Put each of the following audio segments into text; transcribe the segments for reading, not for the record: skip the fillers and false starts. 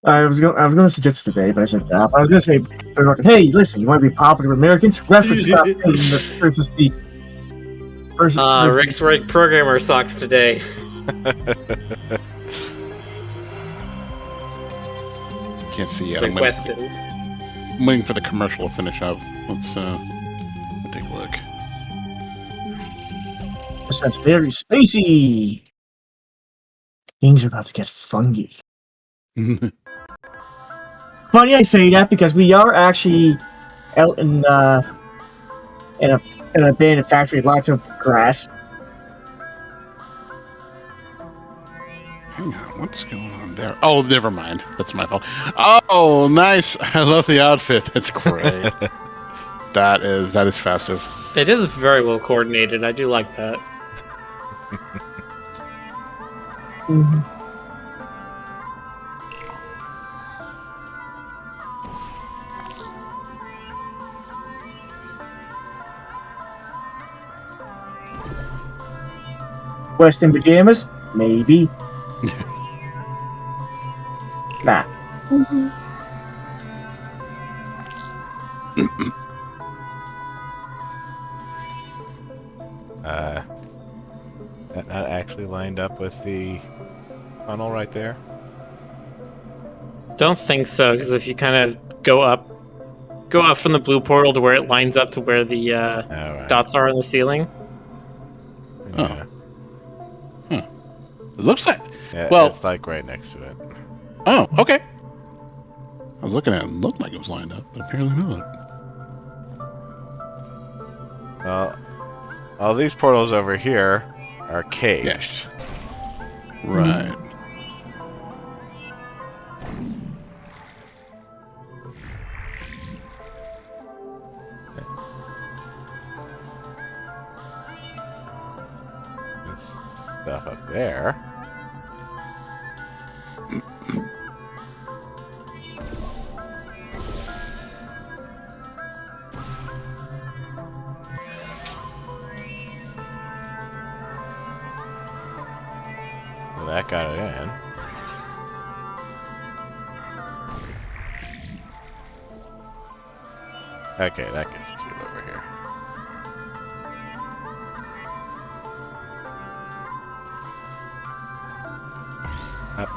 I was gonna suggest today, but I said that. I was gonna say, hey, listen, you want to be popular with Americans? Reference Scott Pilgrim versus the versus Rick's right programmer sucks today. Can't see yet. The quest is. I'm waiting for the commercial to finish up. Let's take a look. This sounds very spacey. Things are about to get funky. Funny I say that because we are actually out in an abandoned factory, lots of grass. Hang on, what's going on there? Oh, never mind. That's my fault. Oh, nice. I love the outfit. That's great. that is festive. It is very well coordinated. I do like that. Mm-hmm. Western pajamas? Maybe. Nah. That actually lined up with the tunnel right there? Don't think so, because if you kind of go up from the blue portal to where it lines up to where the Right. dots are on the ceiling. Yeah. It looks like... Yeah, well... it's like right next to it. Oh, okay. I was looking at it. It looked like it was lined up, but apparently not. Well, all these portals over here are caged. Right. This stuff up there. Well, that got it in. Okay, that gets the cube over here. Up.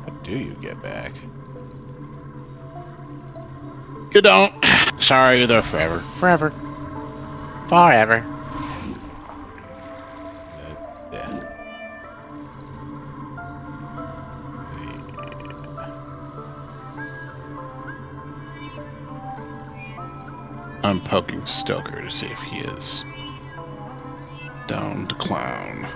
How do you get back? You don't. Sorry, you're there forever. Forever. Forever. Yeah. I'm poking Stoker to see if he is down to clown.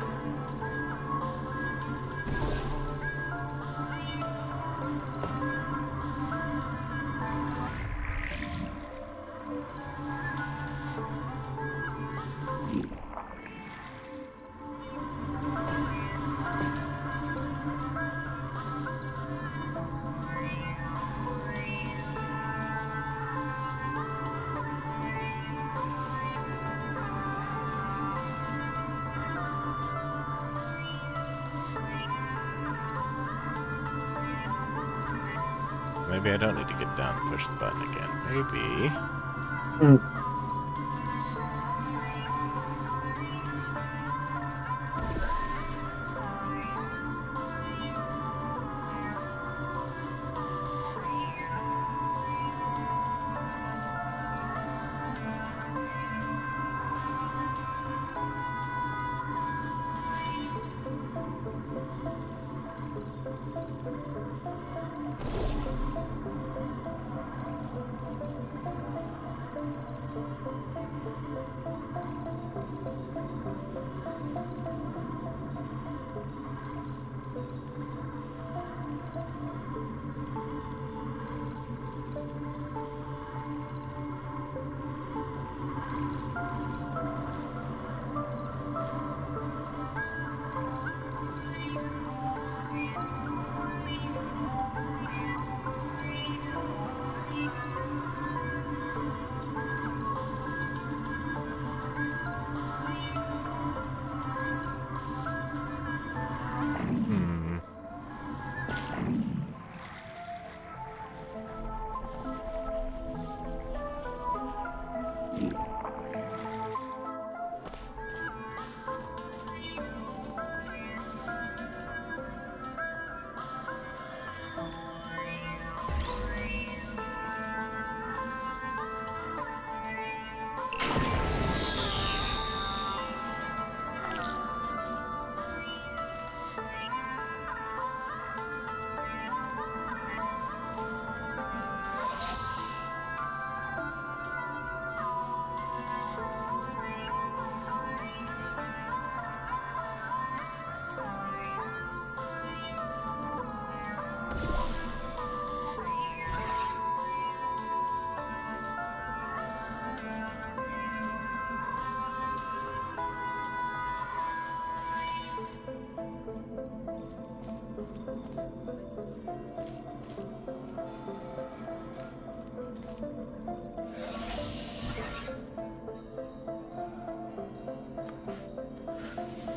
Maybe I don't need to get down and push the button again. Maybe.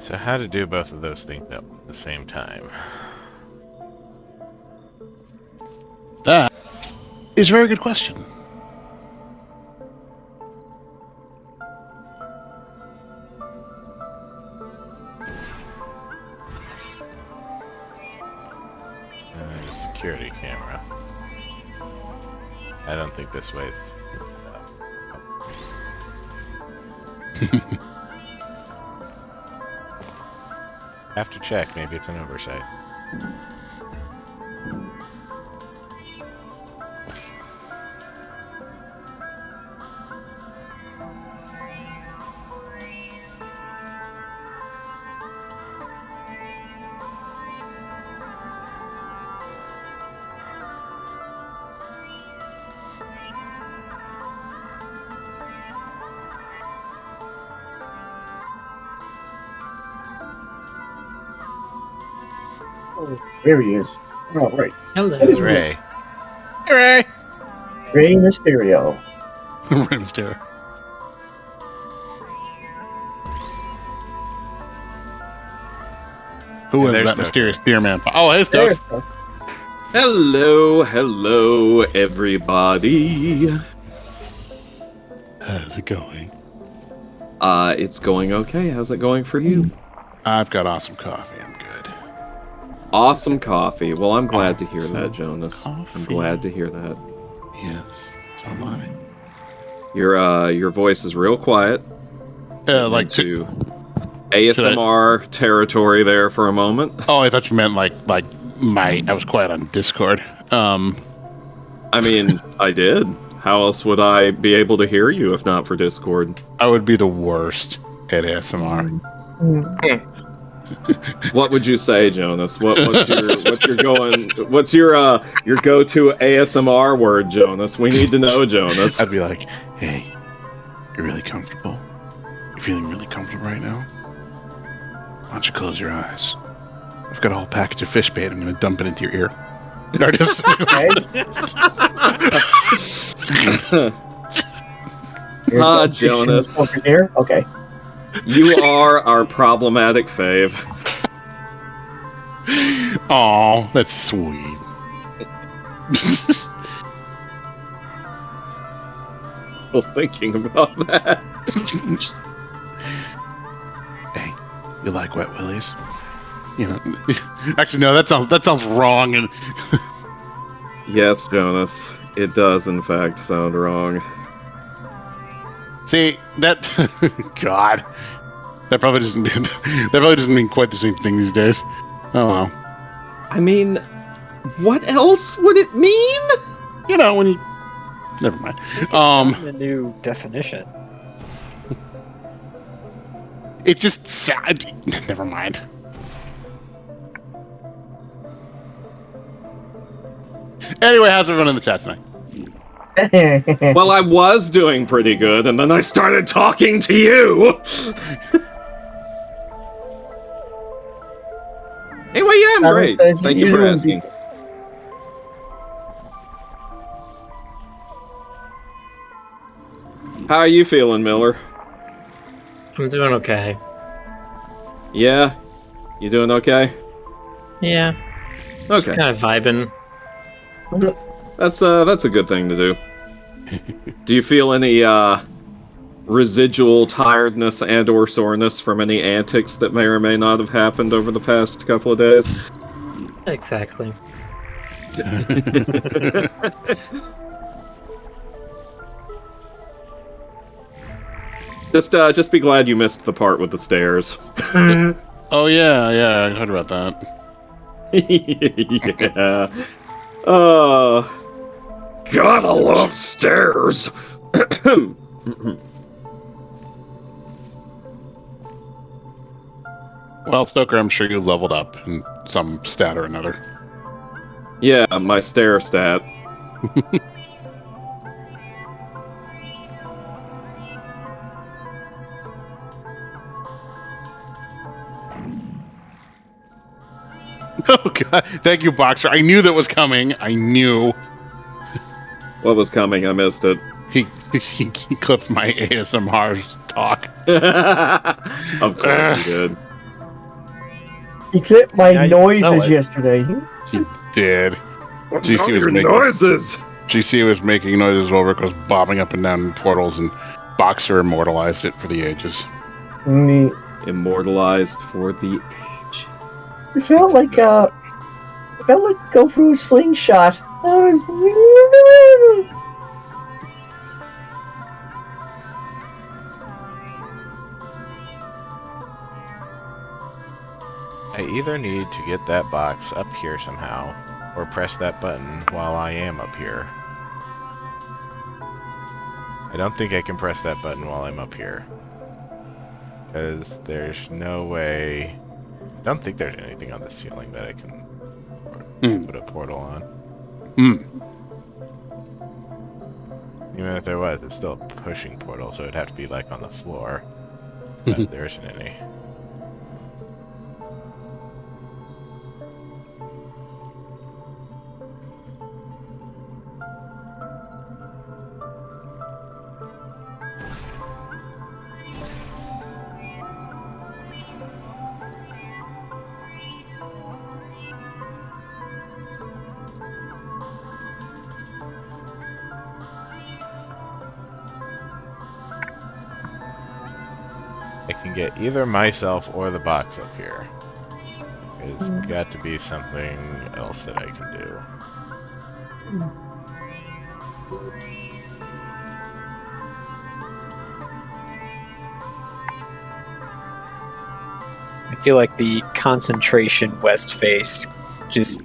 So how to do both of those things at the same time? That is a very good question. Security camera. I don't think this way's... Have to check. Maybe it's an oversight. Oh, there he is. Oh, right. Hello. It's Ray. Hooray! Rey Mysterio. Rey Mysterio. Who is there's that Stokes. mysterious spearman? Oh, hey, There's Stokes. Hello, everybody. How's it going? It's going okay. How's it going for you? I've got awesome coffee. I'm good. Awesome coffee. Well, I'm glad to hear Awesome that, Jonas. I'm coffee. glad to hear that. Yes, so am I. Your voice is real quiet. Like to ASMR territory there for a moment. Oh, I thought you meant like I was quiet on Discord. I mean, I did. How else would I be able to hear you if not for Discord? I would be the worst at ASMR. What would you say, Jonas? What's your go-to ASMR word, Jonas? We need to know, Jonas. I'd be like, hey, you're really comfortable? You're feeling really comfortable right now? Why don't you close your eyes? I've got a whole package of fish bait. I'm going to dump it into your ear. Or just- Jonas. Here? Okay. You are our problematic fave. Aw, that's sweet. Still thinking about that. Hey, you like wet willies? You know, actually, no. That sounds wrong. And Yes, Jonas. It does, in fact, sound wrong. see that. God, that probably doesn't mean quite the same thing these days. Oh well. I mean, what else would it mean? You know when you. Never mind. A new definition. It just sad. Never mind. Anyway, how's everyone in the chat tonight? Well, I was doing pretty good, and then I started talking to you. Anyway, yeah, I'm great. Thank you for asking. How are you feeling, Miller? I'm doing okay. Yeah? You doing okay? Yeah. Just Okay. kind of vibing. That's a good thing to do. Do you feel any residual tiredness and/or soreness from any antics that may or may not have happened over the past couple of days. Exactly. Just be glad you missed the part with the stairs. Oh yeah, I heard about that. Yeah. Gotta love stairs. Well, Stoker, I'm sure you leveled up in some stat or another. Yeah, my stair stat. Oh god, thank you, Boxer. I knew that was coming. I knew. What was coming? I missed it. He clipped my ASMR talk. Of course he did. He clipped my Now you can sell noises it. yesterday. He did. What's GC all was your making- noises? GC was making noises while Rick was bobbing up and down in portals, and Boxer immortalized it for the ages. Neat. Immortalized for the age. It felt like go through a slingshot. I was. I either need to get that box up here somehow, or press that button while I am up here. I don't think I can press that button while I'm up here. Because there's no way... I don't think there's anything on the ceiling that I can put a portal on. Even if there was, it's still a pushing portal, so it'd have to be like on the floor. But there isn't any. I can get either myself or the box up here. It's got to be something else that I can do. I feel like the concentration west face just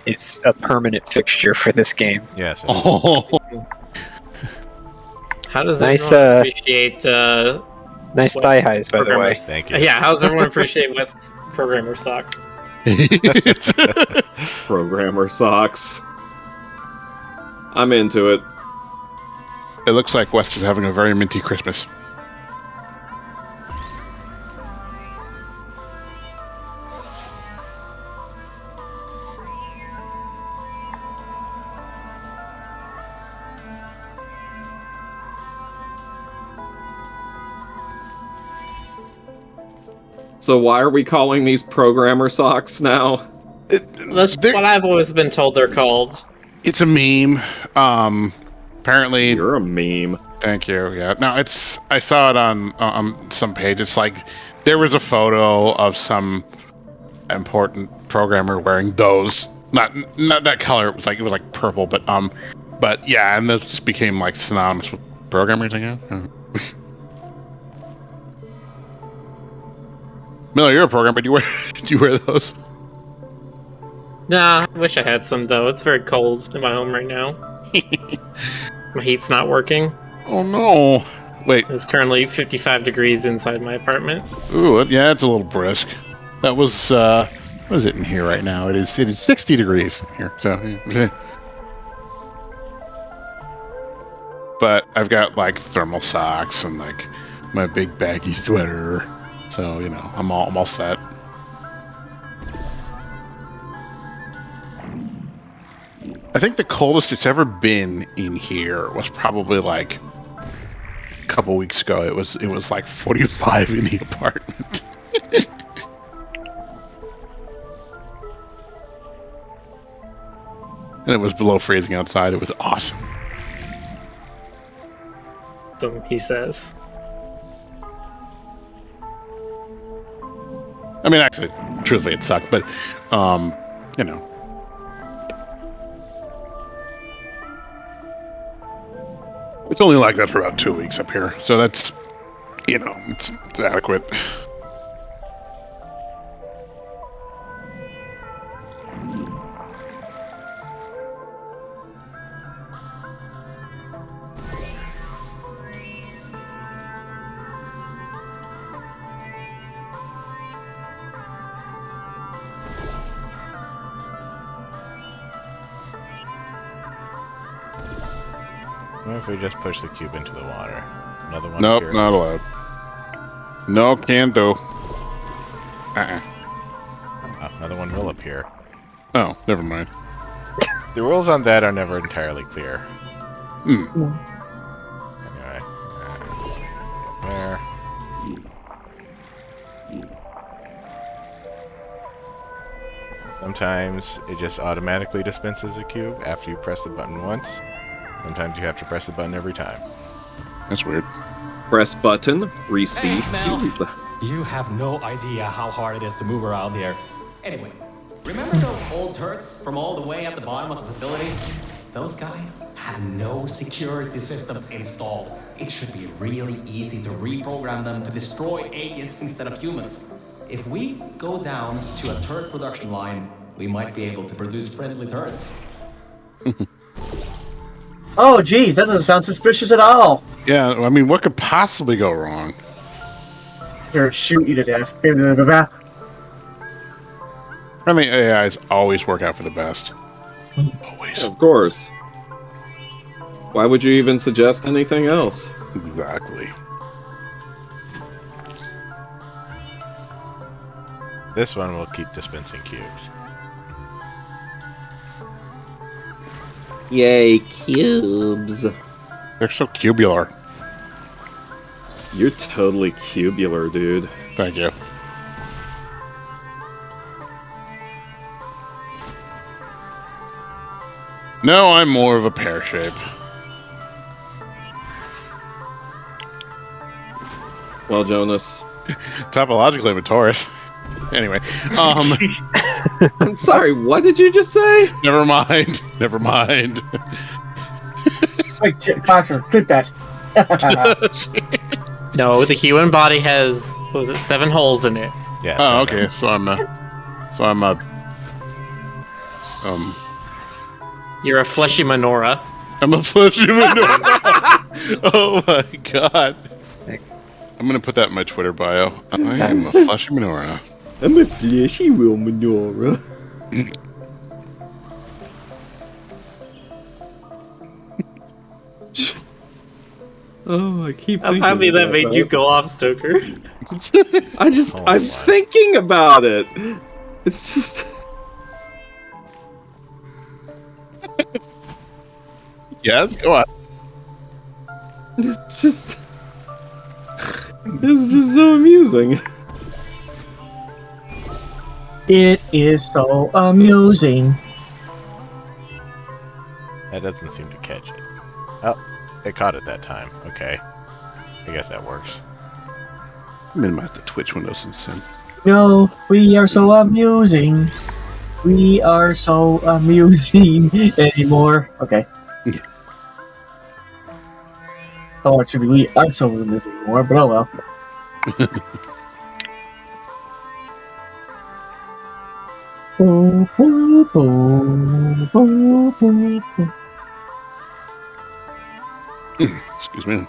is a permanent fixture for this game. Yes. Oh, How does Nice, everyone appreciate Nice West thigh highs, by the way. programmers? Thank you. Yeah, how does everyone appreciate West's programmer socks? Programmer socks. I'm into it. It looks like West is having a very minty Christmas. So why are we calling these programmer socks now? That's They're- what I've always been told they're called. It's a meme. Apparently, You're a meme. thank you. Yeah, no, it's. I saw it on some page. It's like there was a photo of some important programmer wearing those. Not that color. It was like purple, but yeah, and this just became like synonymous with programmers, I guess. Miller, you're a programmer. Do you wear those? Nah, I wish I had some though. It's very cold in my home right now. My heat's not working. Oh no! Wait. It's currently 55 degrees inside my apartment. Ooh, yeah, it's a little brisk. That was what is it in here right now? It is 60 degrees here. So, but I've got like thermal socks and like my big baggy sweater. So I'm all set. I think the coldest it's ever been in here was probably like a couple weeks ago. It was like 45 in the apartment. And it was below freezing outside. It was awesome. system, he says. I mean, actually, truthfully, it sucked, but, you know. It's only like that for about 2 weeks up here, so that's, you know, it's adequate. What if we just push the cube into the water? Another one Nope, here? not allowed. No, can't do. Another one will appear. Oh, never mind. The rules on that are never entirely clear. Hmm. Anyway. There. Sometimes it just automatically dispenses a cube after you press the button once. Sometimes you have to press the button every time. That's weird. Press button, receive Hey, Mel. cube. You have no idea how hard it is to move around here. Anyway, remember those old turrets from all the way at the bottom of the facility? Those guys have no security systems installed. It should be really easy to reprogram them to destroy Aegis instead of humans. If we go down to a turret production line, we might be able to produce friendly turrets. Oh, geez, that doesn't sound suspicious at all. Yeah, I mean, what could possibly go wrong? Here, shoot you to death. I mean, AIs always work out for the best. Always. Of course. Why would you even suggest anything else? Exactly. This one will keep dispensing cubes. Yay, cubes. They're so cubular. You're totally cubular, dude. Thank you. No, I'm more of a pear shape. Well, Jonas. Topologically, I'm a Taurus. Anyway, I'm sorry, what did you just say? never mind. Never mind. Wait, Boxer, clip that. No, the human body has, what was it, 7 holes in it. Yeah. Oh, so okay. So I'm You're a fleshy menorah. I'm a fleshy menorah. Oh my god. Thanks. I'm gonna put that in my Twitter bio. I am a fleshy menorah. I'm a fleshy real menorah. Oh, I keep I'm thinking happy that about made you go off, Stoker. Oh, I'm thinking about it. It's just... Yes, go on. It's just... It's just so amusing. It is so amusing. that doesn't seem to catch it. Oh, it caught it that time. Okay. I guess that works. Minimize the Twitch window since then. No, we are so amusing. We are so amusing anymore. Okay. Oh, actually, we aren't so amusing anymore, but oh well. Boo, boo, boo, boo, boo, boo. Excuse me.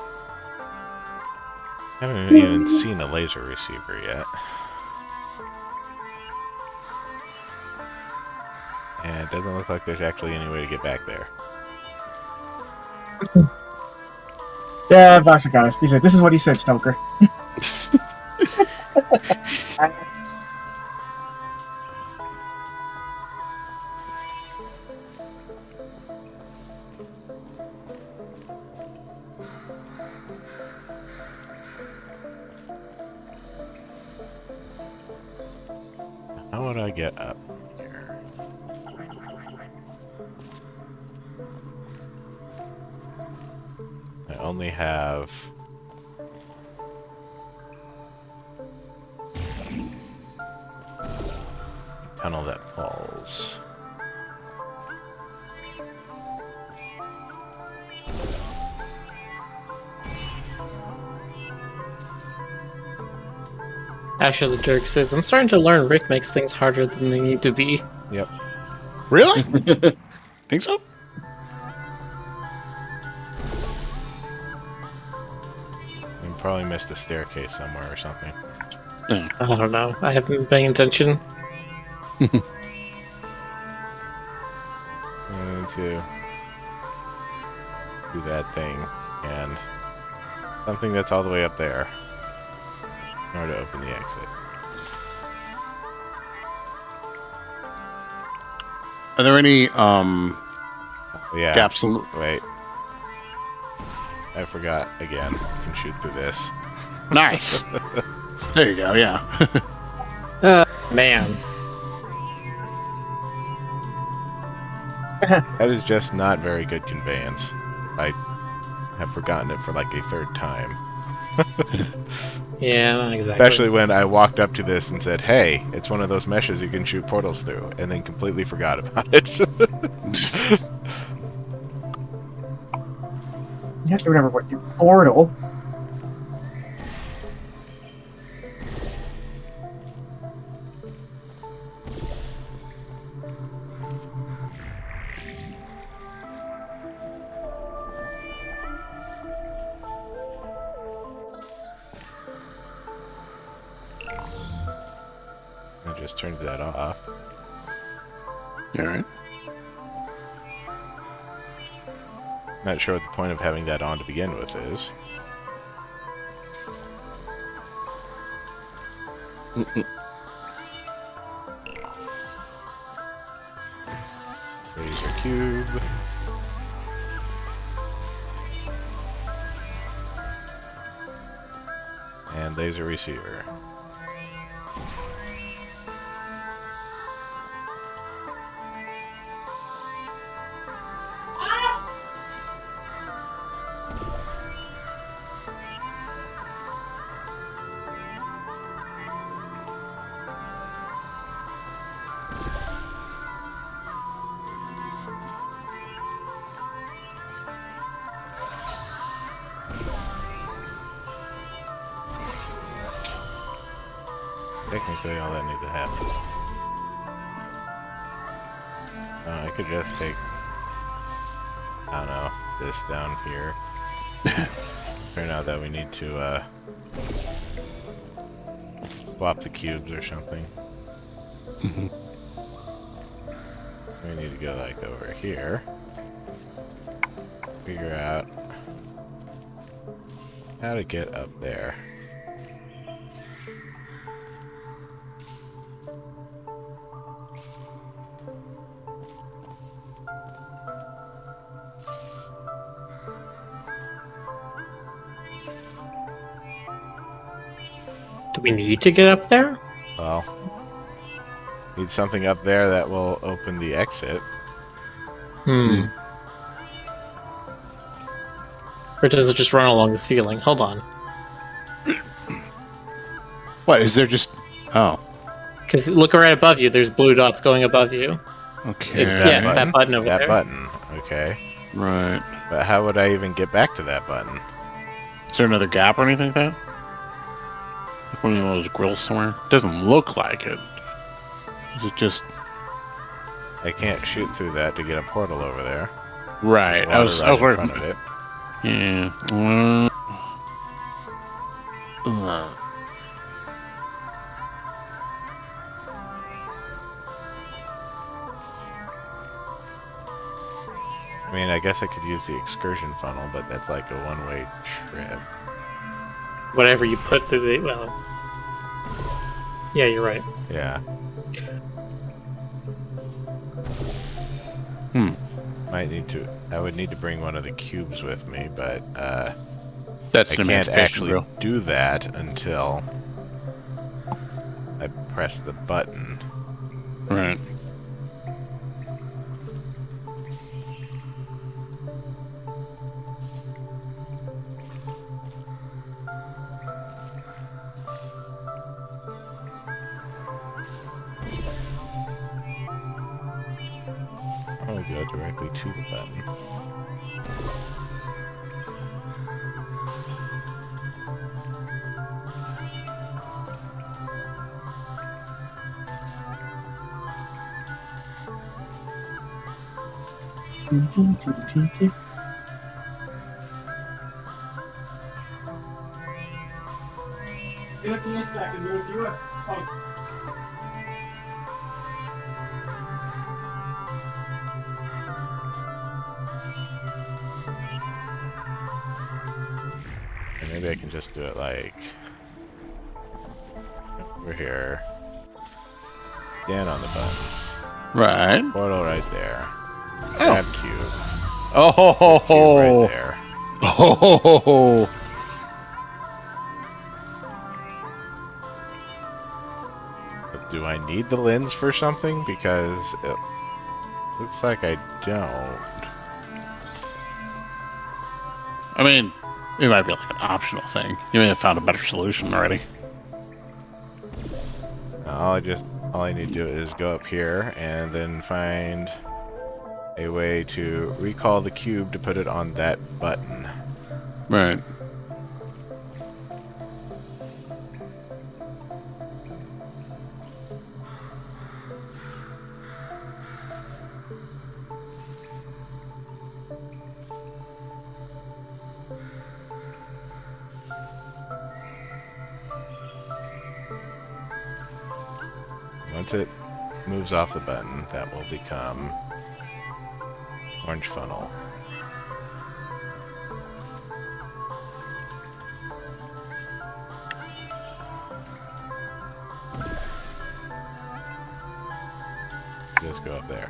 I haven't even seen a laser receiver yet. And it doesn't look like there's actually any way to get back there. Yeah, Boxer got it. He said, "This is what he said, Stoker." How would I get up here? I only only have... tunnel that falls. Asher the Jerk says, I'm starting to learn Rick makes things harder than they need to be. Yep. Really? Think so? You probably missed a staircase somewhere or something. Yeah. I don't know. I haven't been paying attention. I need to do that thing and something that's all the way up there in order to open the exit. Are there any Yeah. gaps in... Wait. I forgot again. You can shoot through this. Nice. There you go, yeah. Man. That is just not very good conveyance. I have forgotten it for like a third time. Yeah, not exactly. Especially when I walked up to this and said, hey, it's one of those meshes you can shoot portals through, and then completely forgot about it. You have to remember what your portal. I just turned that off. Alright. Not sure what the point of having that on to begin with is. Laser cube. And laser receiver. Technically, all that needs to happen. I could just take, I don't know, this down here. Turn out that we need to swap the cubes or something. We need to go like over here. Figure out how to get up there. Do we need to get up there? Well, need something up there that will open the exit. Or does it just run along the ceiling? Hold on. What, is there just... Oh. Because look right above you, there's blue dots going above you. Okay. Yeah, that button over That there. button, okay. Right. But how would I even get back to that button? Is there another gap or anything like that? Like one of those grills somewhere? Doesn't look like it. Is it just... I can't shoot through that to get a portal over there. Right. I was in worried. front of it. Yeah. I mean, I guess I could use the excursion funnel, but that's like a one-way trip. Whatever you put through the... Well... Yeah, you're right. Yeah. Might need to... I would need to bring one of the cubes with me, but That's I the can't emancipation actually grill. do that until I press the button. Right. directly to the button. Give me a second, we'll do it. And maybe I can just do it like over here. Stand on the button. Right. Portal right there. Oh. Grab cube. Oh. Cube right there. Oh. But do I need the lens for something? Because it looks like I don't. I mean, it might be like an optional thing. You may have found a better solution already. All I need to do is go up here and then find a way to recall the cube to put it on that button. Right. Once it moves off the button, that will become orange funnel. Just go up there.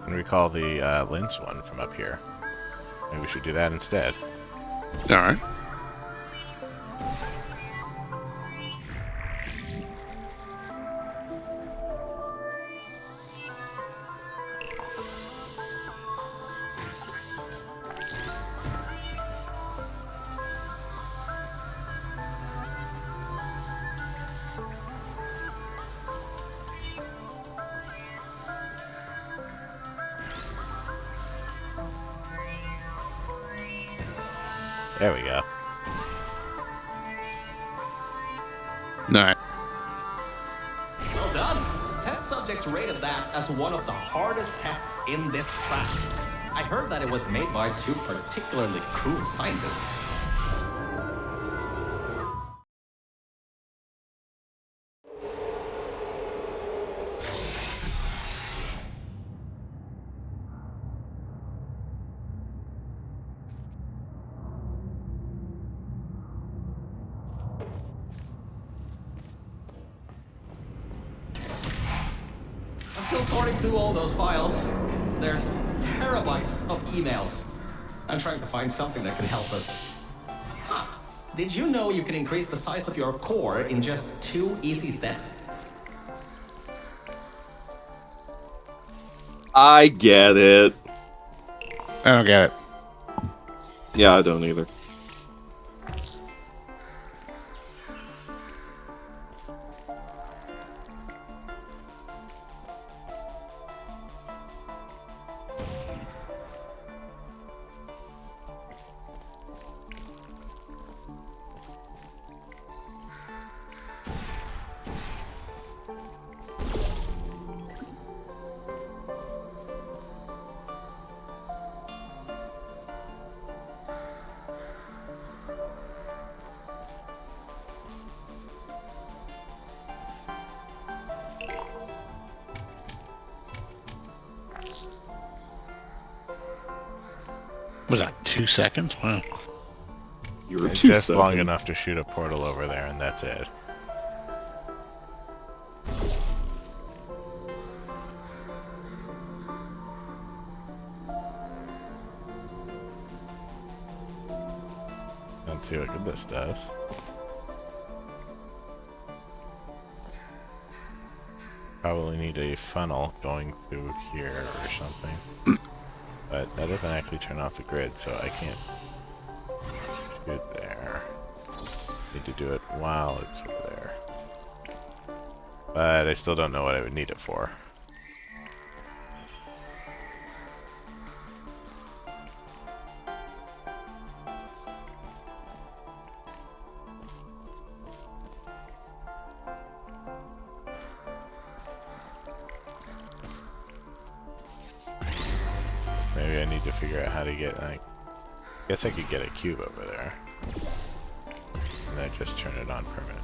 And recall the lens one from up here. Maybe we should do that instead. All right. There we go. All right. Well done! Test subjects rated that as one of the hardest tests in this track. I heard that it was made by two particularly cruel scientists. I'm still sorting through all those files. There's terabytes of emails. I'm trying to find something that can help us. Huh. Did you know you can increase the size of your core in just 2 easy steps? I get it. I don't get it. Yeah, I don't either. Was that 2 seconds? Wow. You were It's too just long second. enough to shoot a portal over there, and that's it. Let's see what good this does. Probably need a funnel going through here or something. But that doesn't actually turn off the grid, so I can't shoot there. Need to do it while it's over there. But I still don't know what I would need it for. Maybe I need to figure out how to get, I guess I could get a cube over there. And then just turn it on permanently.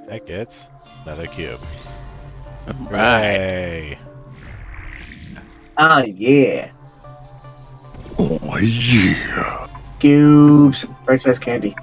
That gets another cube. Right. Ah, yeah. Oh, yeah. Cubes. Right size candy.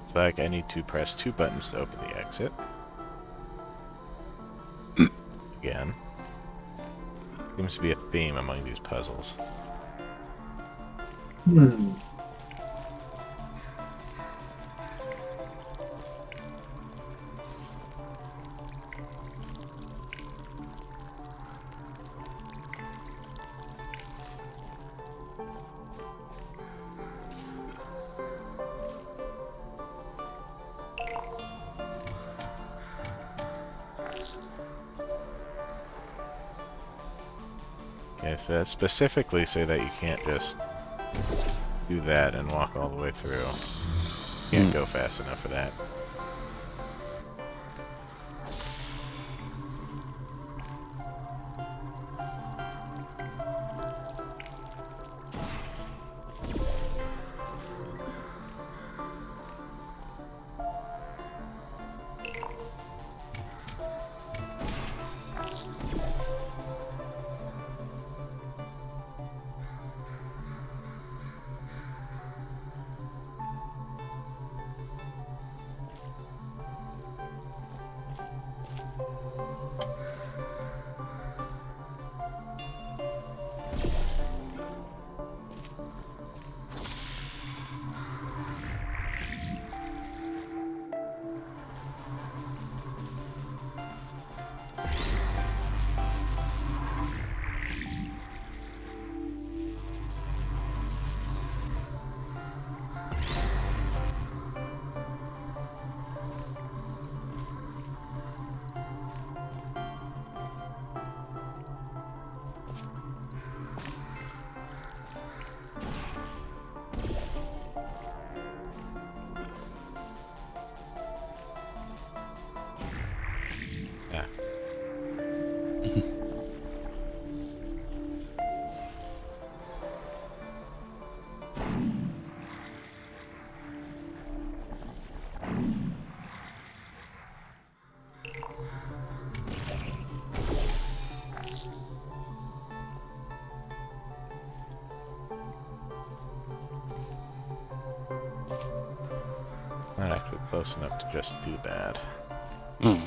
It's like I need to press 2 buttons to open the exit. Again. Seems to be a theme among these puzzles. Hmm. Okay, so that's specifically so that you can't just do that and walk all the way through. Can't go fast enough for that. close enough to just do that. Hmm.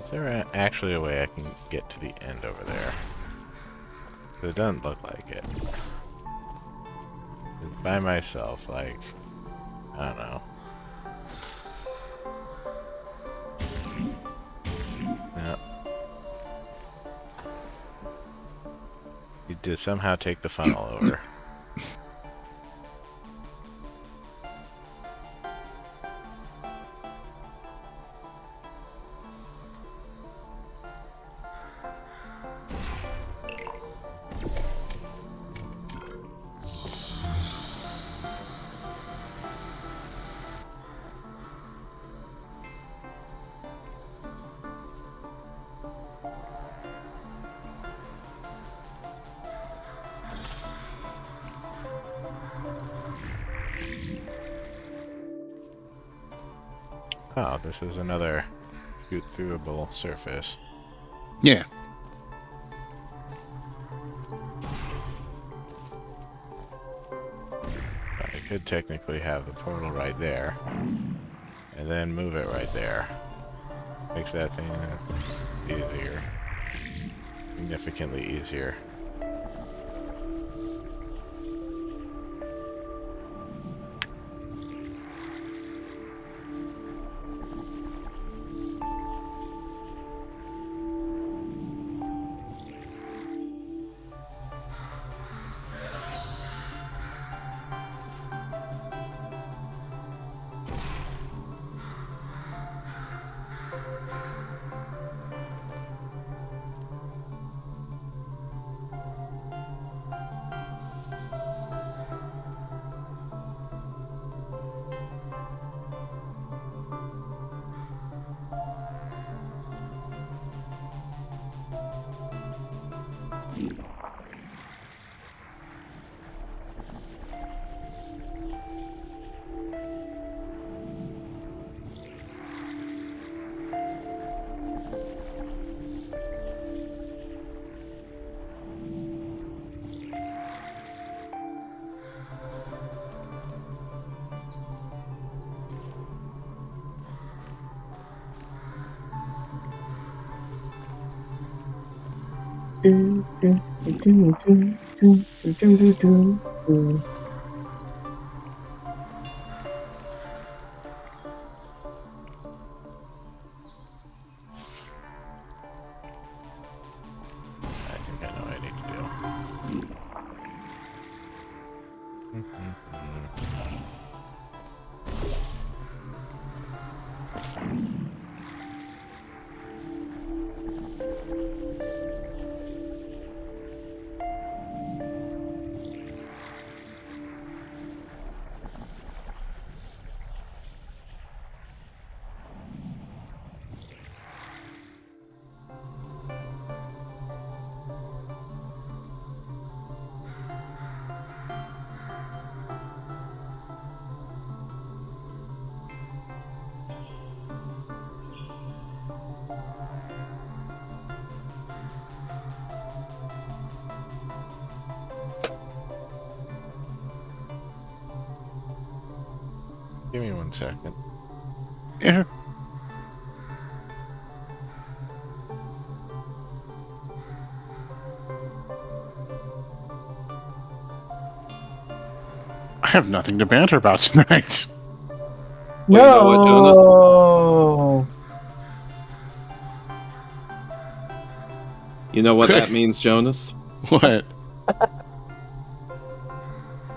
Is there actually a way I can get to the end over there? 'Cause it doesn't look like it. 'Cause by myself, like, I don't know. No. You did somehow take the funnel over. Oh, this is another shoot-throughable surface. Yeah. I could technically have the portal right there, and then move it right there. Makes that thing easier. Significantly easier. I think I know what I need to do. Give me 1 second. Yeah. I have nothing to banter about tonight. Well, you know what, Jonas? No. You know what that means, Jonas? What?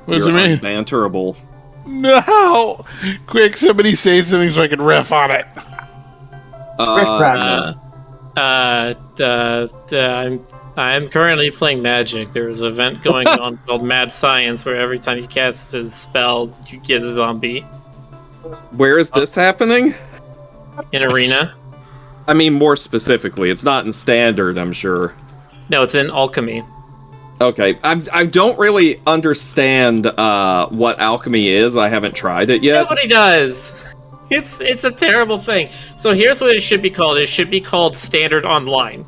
What does You're it mean? unbanterable. No! Quick, somebody say something so I can riff on it. Riff Raff. I'm currently playing Magic. There's an event going on called Mad Science, where every time you cast a spell, you get a zombie Where is this happening? in Arena. I mean, more specifically, it's not in Standard, I'm sure. No, it's in Alchemy. Okay, I don't really understand what alchemy is. I haven't tried it yet. Nobody does. It's a terrible thing. So here's what it should be called. It should be called Standard Online.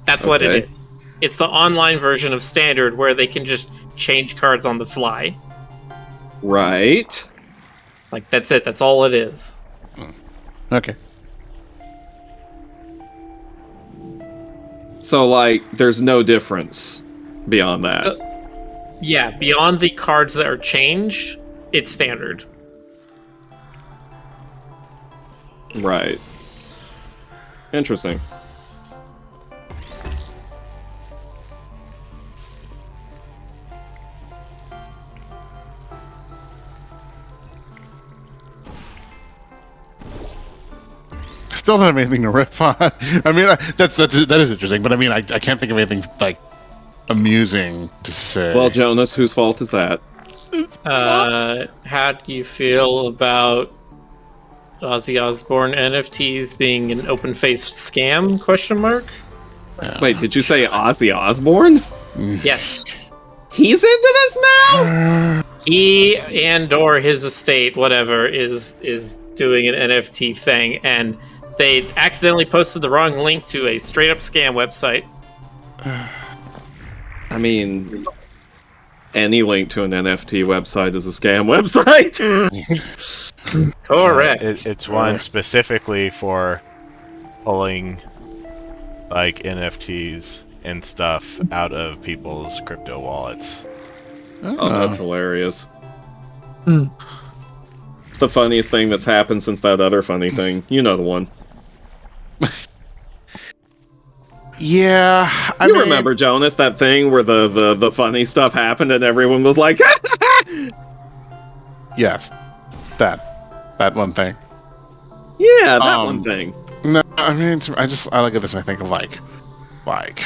That's what it Okay. is. It's the online version of Standard where they can just change cards on the fly. Right. Like, that's it. That's all it is. Okay. So, like, there's no difference beyond that. Yeah, beyond the cards that are changed, it's Standard. Right. Interesting. I still don't have anything to riff on. I mean, that is interesting, but I mean, I can't think of anything like amusing to say. Well, Jonas, whose fault is that? How do you feel about Ozzy Osbourne NFTs being an open-faced scam? Question mark. Wait, did you say Ozzy Osbourne? Yes. He's into this now? He and or his estate, whatever, is doing an NFT thing, and they accidentally posted the wrong link to a straight-up scam website. I mean, any link to an NFT website is a scam website. Correct. It's one specifically for pulling like NFTs and stuff out of people's crypto wallets. Oh, that's hilarious. It's the funniest thing that's happened since that other funny thing. You know the one. Yeah, I You mean, remember, Jonas, that thing where the funny stuff happened and everyone was like, yes, that one thing. yeah, that one thing. No, I mean, I look at this and I think of like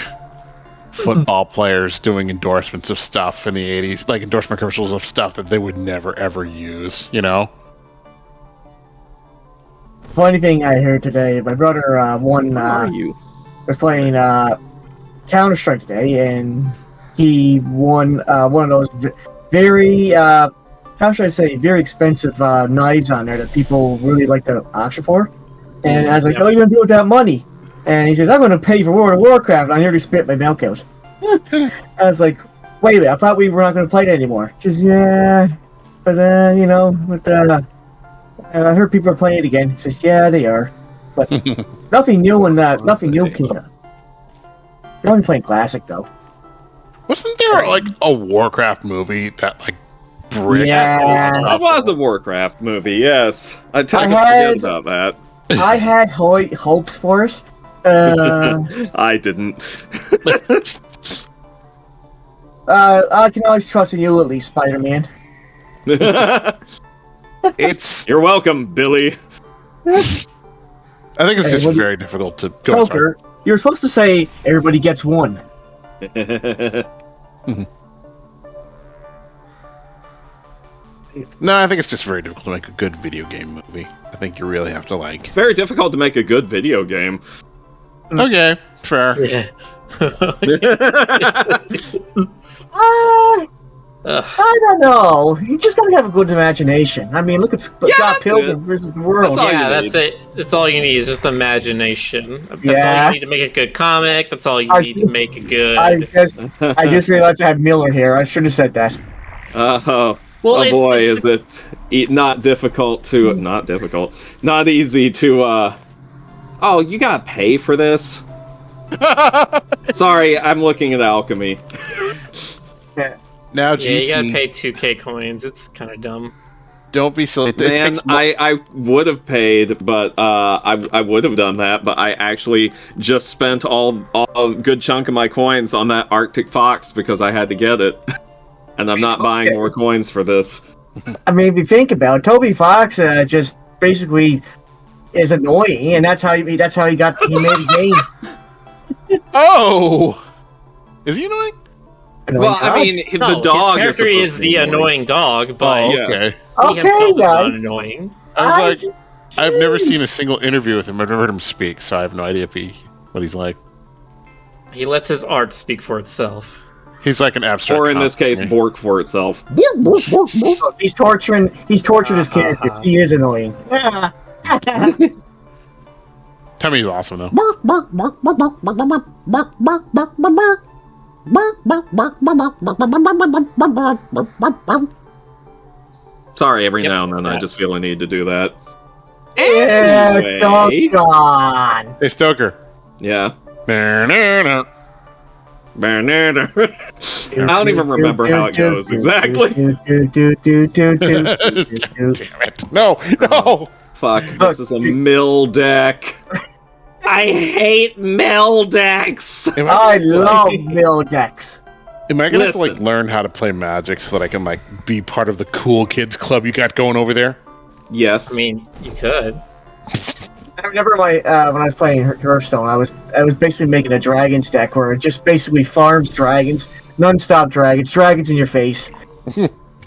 football players doing endorsements of stuff in the 80s, like endorsement commercials of stuff that they would never ever use, you know? Funny thing I heard today, my brother won. Who are you? Was playing Counter Strike today, and he won one of those very how should I say, very expensive knives on there that people really like to auction for. And I was like, "Oh, you gonna do with that money?" And he says, "I'm gonna pay for World of Warcraft." And I nearly spit my milk out. I was like, "Wait a minute! I thought we were not gonna play it anymore." Just yeah, but you know, with I heard people are playing it again. He says, "Yeah, they are." But nothing new and nothing new came out. You're only playing classic though. Wasn't there like a Warcraft movie that like bricked? Yeah. That was a Warcraft movie, yes. I tend to had- forget about that. I had hopes for it. I didn't. I can always trust in you at least, Spider-Man. It's. You're welcome, Billy. I think it's Hey, just what do you- very difficult to go. Joker, you were supposed to say everybody gets one. No, I think it's just very difficult to make a good video game movie. I think you really have to like. Very difficult to make a good video game. Okay, fair. I don't know. You just gotta have a good imagination. I mean, look at Scott that's Pilgrim it. versus the World. That's all Yeah, you that's need. it. That's all you need is just imagination. That's all Yeah. you need to make a good comic. That's all you I need to just- make a good. I just realized I had Miller here. I should have said that. Oh, Well, oh it's- boy, it's is it not difficult to not easy to oh, you gotta pay for this? Sorry, I'm looking at alchemy. Now, Yeah, you gotta GC, pay 2K coins. It's kind of dumb. don't be silly. It Man, takes mo- I would have paid, but I would have done that, but I actually just spent all a good chunk of my coins on that Arctic Fox because I had to get it. And I'm not buying more coins for this. I mean, if you think about it, Toby Fox just basically is annoying, and that's how he made a game. Oh! Is he annoying? Well, I mean, No, the dog his character is, is the annoying dog, but Oh, yeah. okay. he himself is not guys. annoying. I was like, I've never seen a single interview with him. I've never heard him speak, so I have no idea what he's like. He lets his art speak for itself. He's like an abstract. or in this comic case, to me. bork for itself. He's torturing his characters. He is annoying. Tell me he's awesome though. Sorry, every now and then I just feel a need to do that. Yeah, Anyway. doggone. Hey Stoker. Yeah. Nah. I don't even remember how it goes exactly. Damn it! No. Fuck, this is a mill deck. I hate mill decks. I love mill decks. Am I gonna have to Listen. learn how to play Magic so that I can be part of the cool kids club you got going over there? Yes. I mean, you could. I remember when I was playing Hearthstone, I was basically making a dragons deck where it just basically farms dragons, non-stop dragons in your face,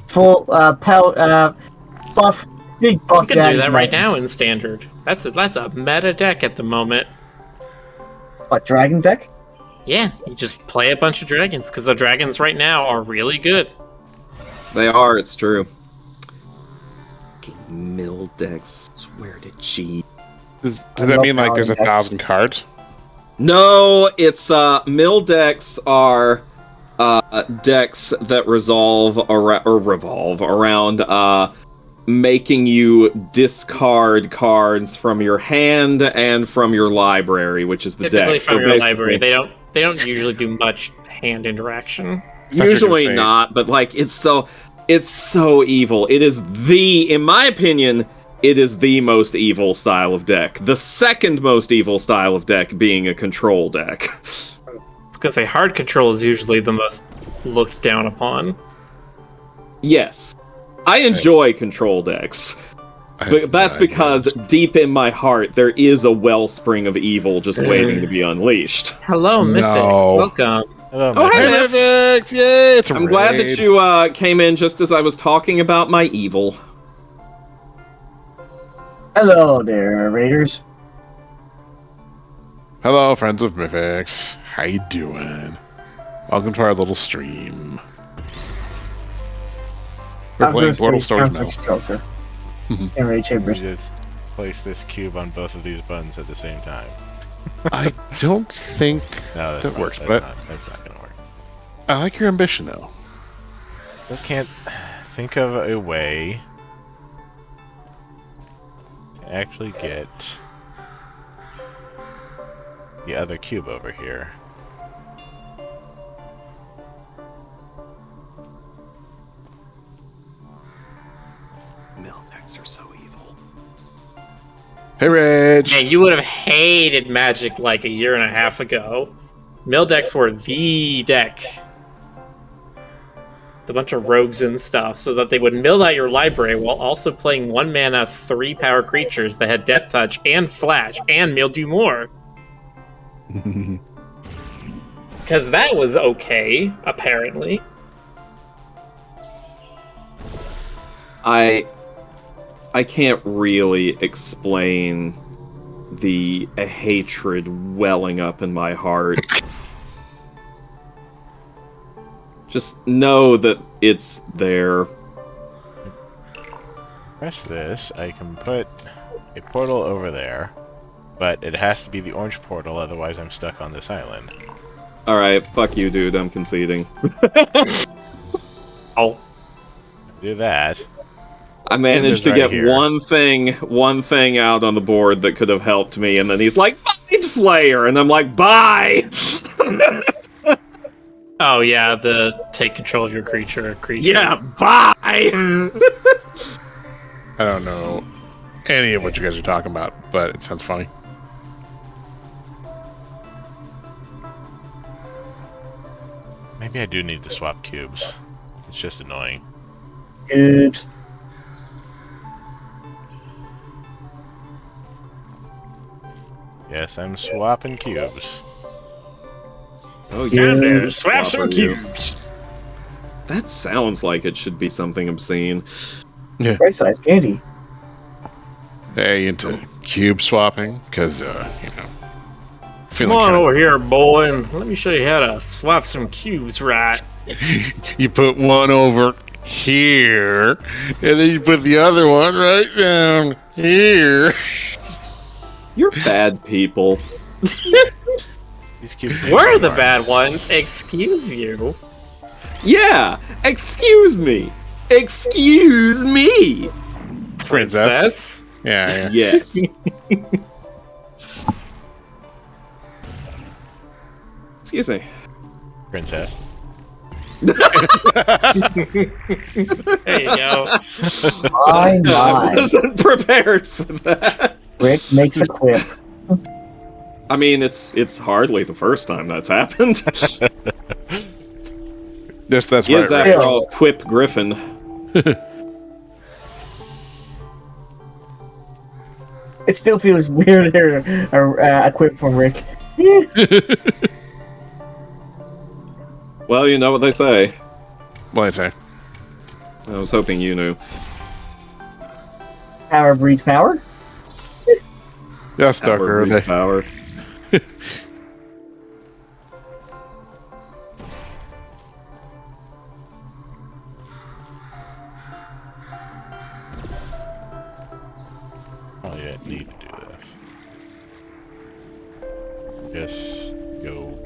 full buff, big buff. You can do that right now in standard. That's a meta deck at the moment. What, dragon deck? Yeah, you just play a bunch of dragons because the dragons right now are really good. They are, it's true. Mill decks, swear to cheat. Does that mean there's 1,000 cards? No, it's mill decks are decks that revolve around making you discard cards from your hand and from your library, which is the Typically deck. from So your basically- library, they don't usually do much hand interaction. Usually not, but it's so evil. It is in my opinion, it is the most evil style of deck. The second most evil style of deck being a control deck. I was gonna say hard control is usually the most looked down upon. Yes. I enjoy control decks. But that's because deep in my heart there is a wellspring of evil just waiting to be unleashed. Hello, Mythics. Welcome. Hello, Oh, hey, Mythic. man. Mythics! Yay! It's a I'm glad raid. that you came in just as I was talking about my evil. Hello there, Raiders. Hello, friends of Mythics. How you doing? Welcome to our little stream. We're playing Portal Stories now. Henry We Chambers. just place this cube on both of these buttons at the same time. I don't think No, that works, that's but that's not gonna work. I like your ambition, though. I can't think of a way to actually get the other cube over here. Mill decks are so evil. Hey, Reg! Man, you would have hated Magic like a year and a half ago. Mill decks were the deck. The bunch of rogues and stuff, so that they would mill out your library while also playing 1 mana, 3 power creatures that had Death Touch and Flash and Mildew More. Because that was okay, apparently. I can't really explain the hatred welling up in my heart. Just know that it's there. Press this, I can put a portal over there, but it has to be the orange portal, otherwise I'm stuck on this island. Alright, fuck you, dude, I'm conceding. Oh, Do that. I managed to right get here. one thing out on the board that could have helped me, and then he's like, Mind Flayer! And I'm like, bye! oh yeah, the take control of your creature. Yeah, bye! I don't know any of what you guys are talking about, but it sounds funny. Maybe I do need to swap cubes. It's just annoying. Oops. Yes, I'm swapping cubes. Oh, Down there, yeah. swap some Swapper you. cubes. That sounds like it should be something obscene. Right size candy. Hey, into cube swapping? Because, you know. Come Feeling on kinda, over here, boy, and let me show you how to swap some cubes right. You put one over here, and then you put the other one right down here. You're bad people. These cubes. We're the bad ones, excuse you. Yeah, excuse me. Excuse me. Princess? Yeah, yeah. Yes. Excuse me. Princess. There you go. My, I my. wasn't prepared for that. Rick makes a quip. I mean, it's hardly the first time that's happened. That's He right, is, Rick. after all, Quip Griffin. It still feels weird to hear a quip from Rick. Well, you know what they say. What did I say? I was hoping you knew. Power breeds power. Just stuck Power her breeds there. power. Oh yeah, need to do this. Just go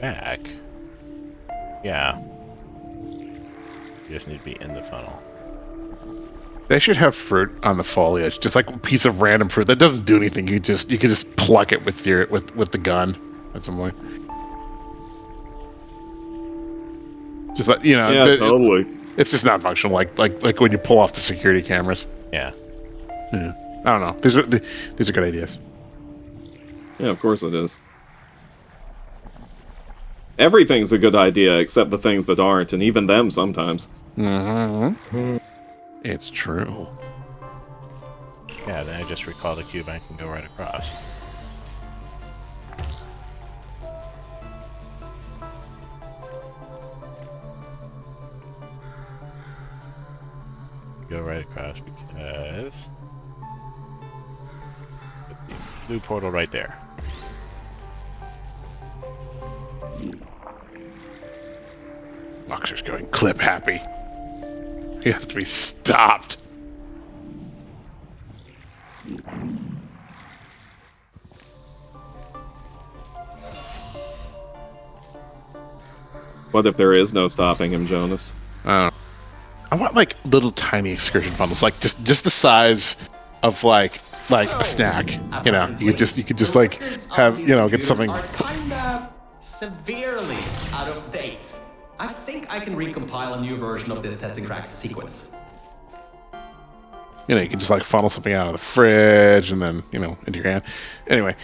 back. Yeah. You just need to be in the funnel. They should have fruit on the foliage, just like a piece of random fruit that doesn't do anything. You can just pluck it with your with the gun at some point. Just like Yeah, totally. it's just not functional. Like when you pull off the security cameras. Yeah. Yeah. I don't know. These are good ideas. Yeah, of course it is. Everything's a good idea except the things that aren't, and even them sometimes. Mm-hmm. It's true. Yeah, then I just recall the cube and I can go right across. Go right across because the blue portal right there. Boxer's going clip happy. He has to be stopped. What if there is no stopping him, Jonas? I want like little tiny excursion bundles, like just the size of like a snack. You know, you could just like have get something. Are kinda severely out of date. I think I can recompile a new version of this testing track sequence. You know, you can just like funnel something out of the fridge and then into your hand. Anyway,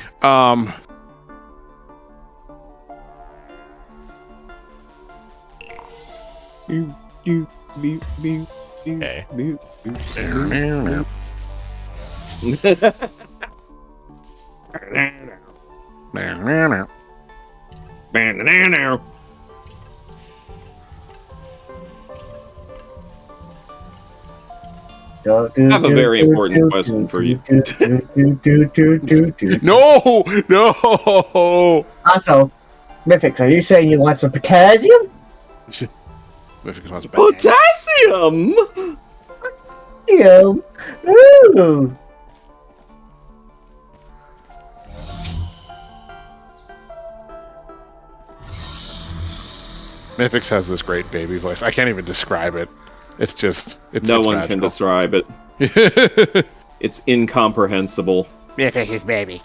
Okay. I have a very important question for you. No. Also, Mythix, are you saying you want some potassium? Potassium! Potassium. Ooh. Mythix has this great baby voice. I can't even describe it. It's No it's one magical. can describe it. It's incomprehensible. Mythix is baby.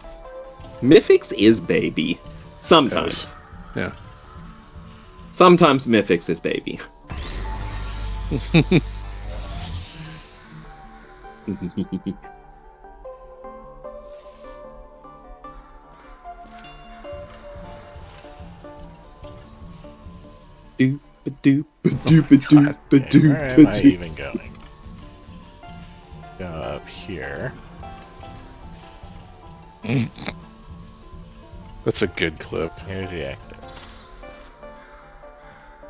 Mythix is baby. Sometimes. Yeah. Sometimes Mythix is baby. Where am I even going? Go up here. That's a good clip. Here's the exit.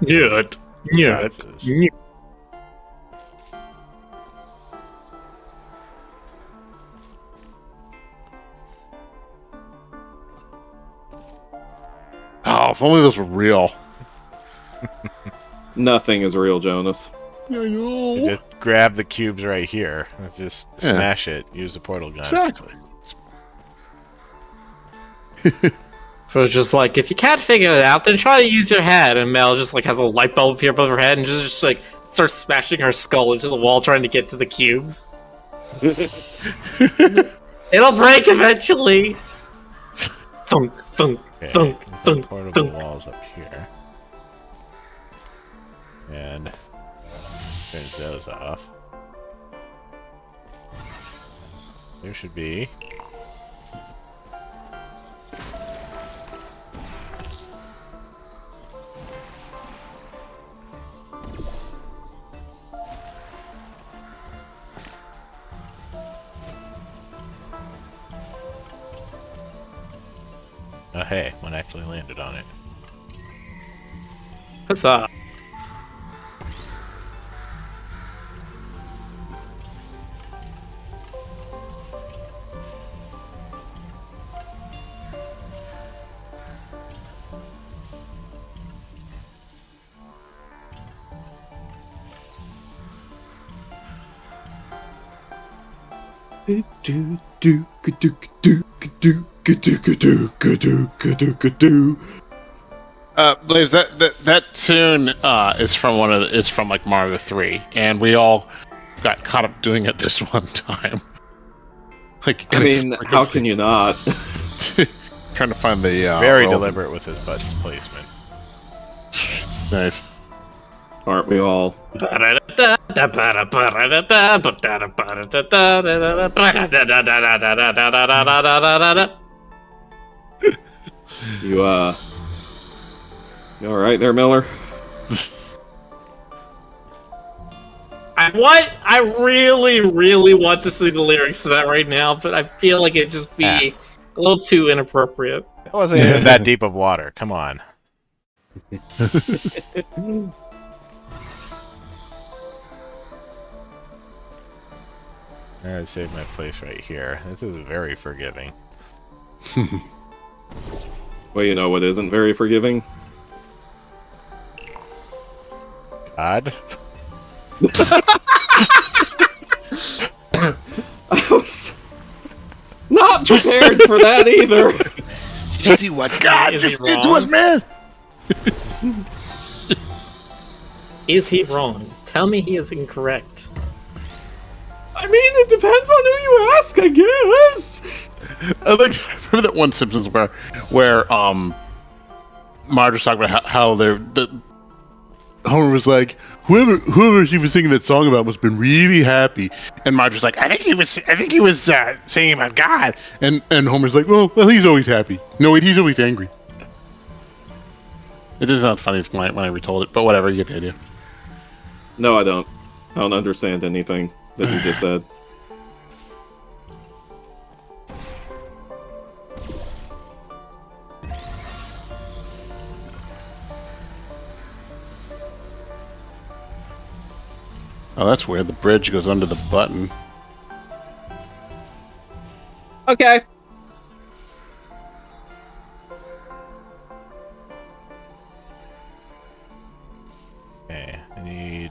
Nyet. Oh, if only those were real. Nothing is real, Jonas. You just grab the cubes right here. And just smash it. Use the portal gun. Exactly. So it's just like, if you can't figure it out, then try to use your head. And Mel just like has a light bulb appear above her head and just like starts smashing her skull into the wall trying to get to the cubes. It'll break eventually. Thunk, thunk, Okay, thunk, there's some thunk, portable thunk. walls up here. And turns those off. There should be. Oh hey, one actually landed on it. Huzzah. Blaze, that tune is from is from like Mario 3, and we all got caught up doing it this one time. Like, I mean, how can you not? Trying to find the Very roll. deliberate with his button placement. Nice. Aren't we all? You all right there, Miller? I really, really want to see the lyrics to that right now, but I feel like it'd just be a little too inappropriate. That wasn't even that deep of water. Come on. Alright, save my place right here. This is very forgiving. Well, you know what isn't very forgiving? God? I was not prepared for that either. You see what God Is he just did to wrong? us, man? Is he wrong? Tell me he is incorrect. I mean, it depends on who you ask, I guess. I remember that one Simpsons where Marge was talking about how Homer was like, whoever he was singing that song about must have been really happy, and Marge was like, I think he was singing about God, and Homer's like, well, he's always happy. No, wait, he's always angry. It doesn't sound funny when I retold it, but whatever, you get the idea. No, I don't. I don't understand anything that you just said. Oh, that's weird. The bridge goes under the button. Okay. Okay, I need...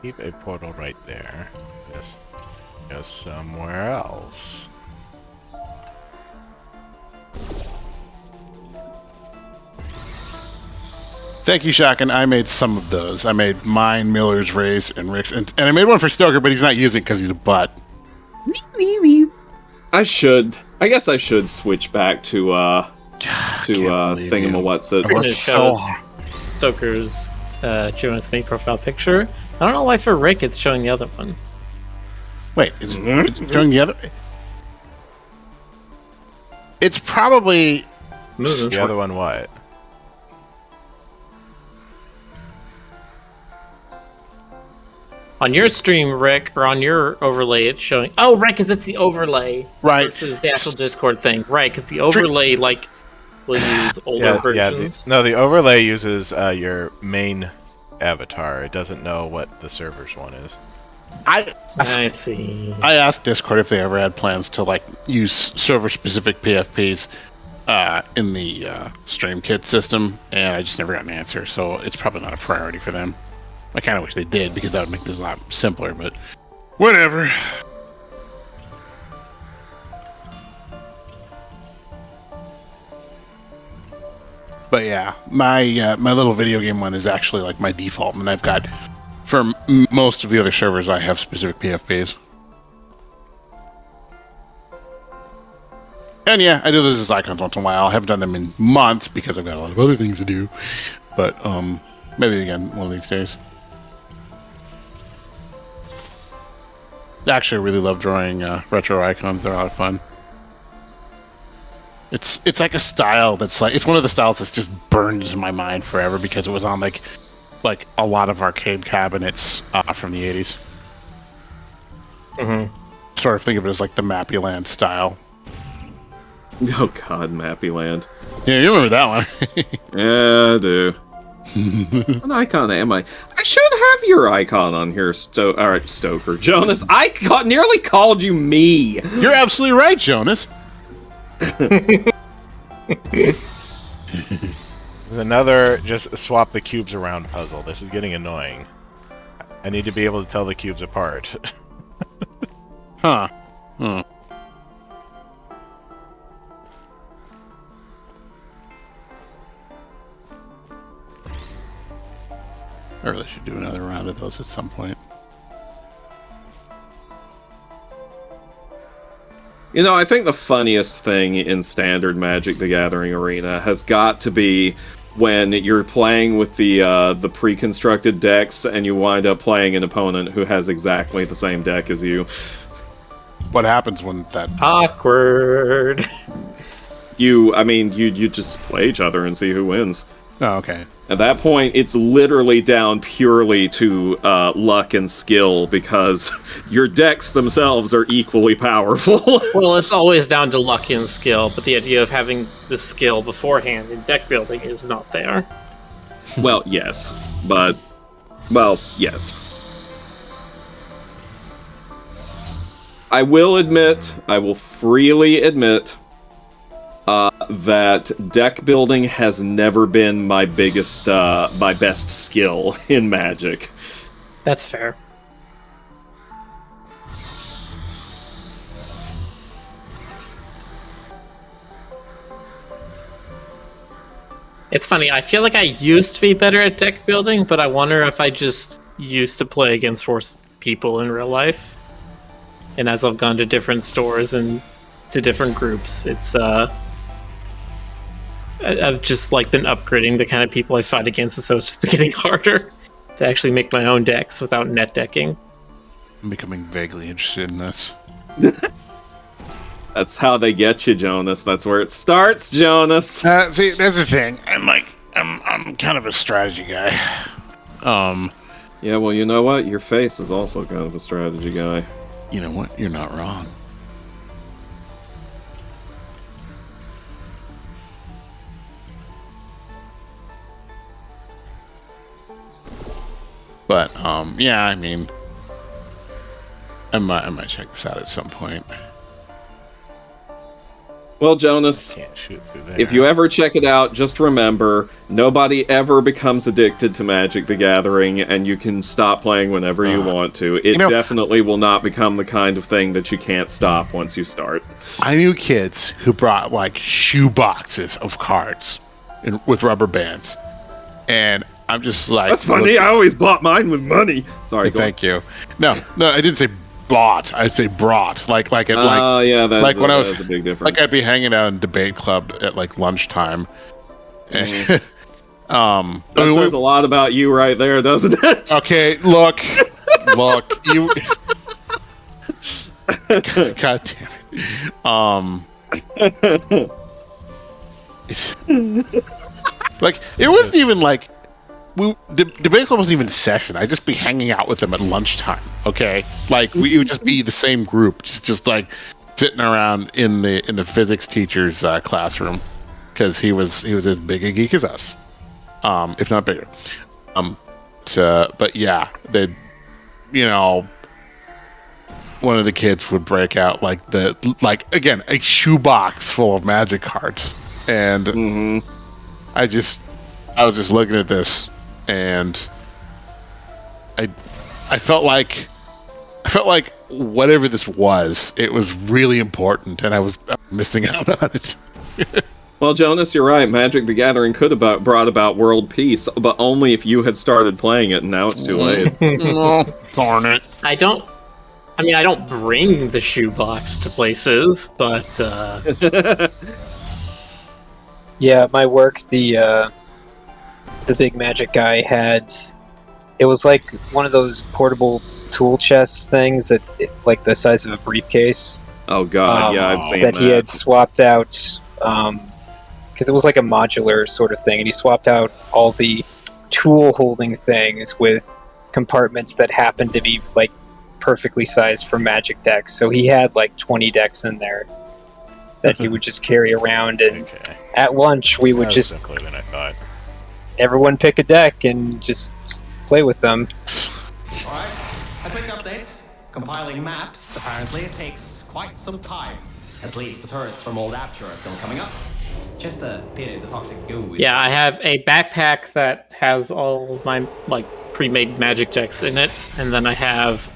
Keep a portal right there. Just go somewhere else. Thank you, Shotgun. I made some of those. I made mine, Miller's, Ray's, and Rick's, and I made one for Stoker, but he's not using it because he's a butt. I guess I should switch back to Thingamawhat's-It. I worked so Stoker's Jonas May profile picture. I don't know why for Rick it's showing the other one. Wait, is it showing the other? It's probably The other one what? On your stream, Rick, or on your overlay, it's showing. Oh, right, because it's the overlay Right. versus the actual Discord thing. Right, because the overlay like will use older versions. The overlay uses your main avatar. It doesn't know what the server's one is. I see. I asked Discord if they ever had plans to like use server-specific PFPs in the stream kit system, and I just never got an answer. So it's probably not a priority for them. I kind of wish they did because that would make this a lot simpler, but whatever. But yeah, my little video game one is actually like my default, and I've got for most of the other servers I have specific PFPs. And yeah, I do those as icons once in a while. I haven't done them in months because I've got a lot of other things to do. But maybe again one of these days. Actually, I really love drawing retro icons. They're a lot of fun. It's like a style that's like it's one of the styles that's just burned into my mind forever because it was on like a lot of arcade cabinets from the 80s. Mm-hmm. Sort of think of it as like the Mappy Land style. Oh God, Mappy Land. Yeah, you remember that one? Yeah, I do. What icon am I? I should have your icon on here, Alright, Stoker. Jonas, nearly called you me! You're absolutely right, Jonas! Another just swap the cubes around puzzle. This is getting annoying. I need to be able to tell the cubes apart. Huh. Hmm. I really should do another round of those at some point. You know, I think the funniest thing in standard Magic the Gathering arena has got to be when you're playing with the pre-constructed decks and you wind up playing an opponent who has exactly the same deck as you. What happens when that... Awkward. You just play each other and see who wins. Oh, okay. At that point, it's literally down purely to luck and skill because your decks themselves are equally powerful. Well, it's always down to luck and skill, but the idea of having the skill beforehand in deck building is not there. Well, yes. Yes. I will freely admit, that deck building has never been my best skill in Magic. That's fair. It's funny, I feel like I used to be better at deck building, but I wonder if I just used to play against worse people in real life. And as I've gone to different stores and to different groups, it's I've just like been upgrading the kind of people I fight against, and so it's just been getting harder to actually make my own decks without net decking. I'm becoming vaguely interested in this. That's how they get you, Jonas. That's where it starts, Jonas. See, that's the thing. I'm kind of a strategy guy. Yeah, well, you know what? Your face is also kind of a strategy guy. You know what? You're not wrong. But, yeah, I mean, I might check this out at some point. Well, Jonas, Can't shoot through there. if you ever check it out, just remember, nobody ever becomes addicted to Magic the Gathering, and you can stop playing whenever you want to. It definitely will not become the kind of thing that you can't stop once you start. I knew kids who brought, like, shoe boxes of cards with rubber bands. And I'm just like... That's funny, I always bought mine with money. Sorry, go on. Thank you. No, I didn't say bought. I'd say brought. Like yeah, that's, like when I was that's a big difference. like I'd be hanging out in debate club at like lunchtime. That says a lot about you right there, doesn't it? Okay, look, you. God damn it. It's, like it wasn't even like the baseball wasn't even session. I'd just be hanging out with them at lunchtime. Okay, like we would just be the same group, just like sitting around in the physics teacher's classroom because he was as big a geek as us, if not bigger. But yeah, one of the kids would break out again a shoebox full of Magic cards, and I was just looking at this, and I felt like whatever this was, it was really important, and I was missing out on it. Well, Jonas, you're right. Magic the Gathering could have brought about world peace, but only if you had started playing it, and now it's too late. Oh, darn it. I don't bring the shoebox to places, but Yeah, my work, the big Magic guy had. It was like one of those portable tool chest things that, like the size of a briefcase. Oh god, yeah, I've seen that. He had swapped out, because it was like a modular sort of thing, and he swapped out all the tool holding things with compartments that happened to be like perfectly sized for Magic decks. So he had like 20 decks in there that he would just carry around, and at lunch we would just simpler than I thought. Everyone pick a deck and just play with them. Alright, a quick update. Compiling maps, apparently it takes quite some time. At least the turrets from old Apture are still coming up. Just a pity the toxic goo is... yeah, I have a backpack that has all of my pre-made Magic decks in it, and then I have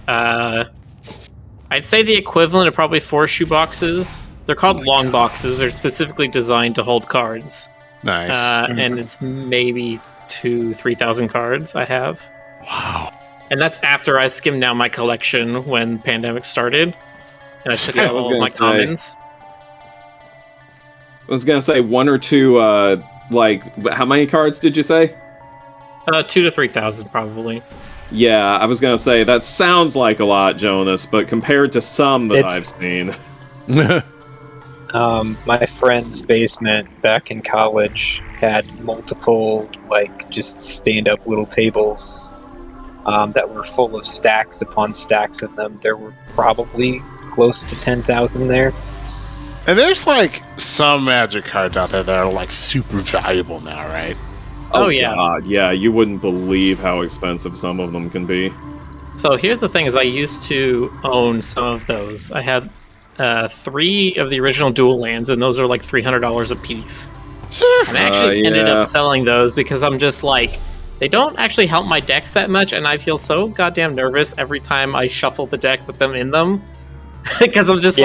I'd say the equivalent of probably 4 shoeboxes. They're called long boxes. They're specifically designed to hold cards. Nice. And it's maybe 2,000-3,000 cards I have. Wow. And that's after I skimmed down my collection when Pandemic started, and I took out all of my commons. I was gonna say 1 or 2. How many cards did you say? 2,000 to 3,000 probably. Yeah, I was gonna say that sounds like a lot, Jonas, but compared to some that I've seen. My friend's basement back in college had multiple, just stand-up little tables that were full of stacks upon stacks of them. There were probably close to 10,000 there. And there's some Magic cards out there that are super valuable now, right? Oh yeah. God, yeah, you wouldn't believe how expensive some of them can be. So here's the thing: is I used to own some of those. I had 3 of the original dual lands, and those are $300 a piece. And I actually ended up selling those because I'm just they don't actually help my decks that much, and I feel so goddamn nervous every time I shuffle the deck with them in them. Because I'm just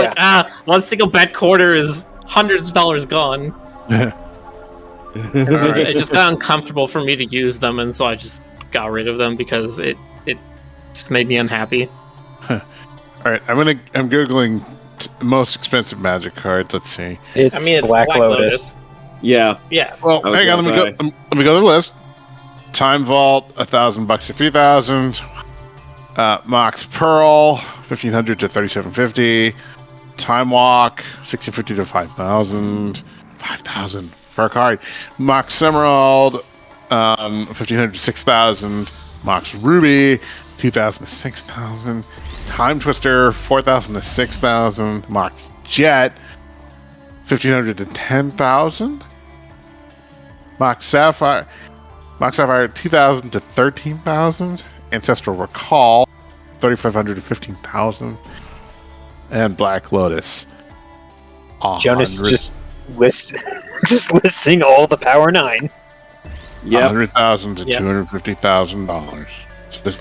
one single bet quarter is hundreds of dollars gone. So it just got uncomfortable for me to use them, and so I just got rid of them because it just made me unhappy. All right, I'm googling most expensive Magic cards. Let's see. It's Black Lotus. Yeah. Well, hang on. Let me go to the list. Time Vault, $1,000 to 3,000. Mox Pearl, 1,500 to 3,750. Time Walk, 1,650 to 5,000. 5,000 for a card. Mox Emerald, 1,500 to 6,000. Mox Ruby, 2,000 to 6,000. Time Twister, 4,000 to 6,000. Mox Jet, 1,500 to 10,000. Mox Sapphire, 2,000 to 13,000. Ancestral Recall, 3,500 to 15,000. And Black Lotus, Jonas just listing all the Power 9. Yeah, $100,000 to $250,000.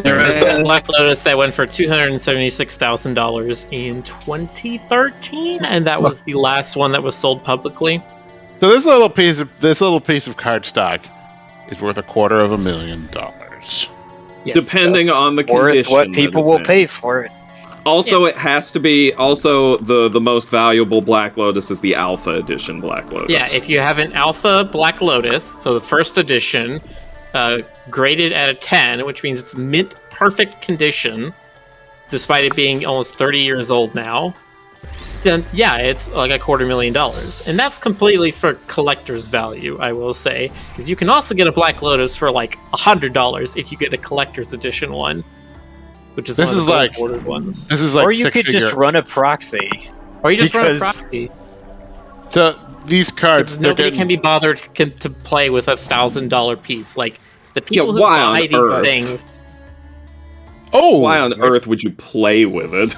There was a Black Lotus that went for $276,000 in 2013, and that was the last one that was sold publicly. So this little piece of cardstock is worth $250,000. Yes, depending on the condition. Worth what people will pay for it. Also, it has to be the most valuable Black Lotus is the Alpha Edition Black Lotus. Yeah, if you have an Alpha Black Lotus, so the first edition, graded at a 10, which means it's mint perfect condition, despite it being almost 30 years old now. then yeah, it's like $250,000, and that's completely for collector's value, I will say, because you can also get a Black Lotus for like $100 if you get a collector's edition one, which is This one of is the like- ordered ones. This is like or you could six-figure. just run a proxy. Or you just run a because- proxy. So these cards, Because they're nobody getting, can be bothered to play with $1,000 piece. Like the people who why on buy these earth? things. oh, Why on earth would you play with it?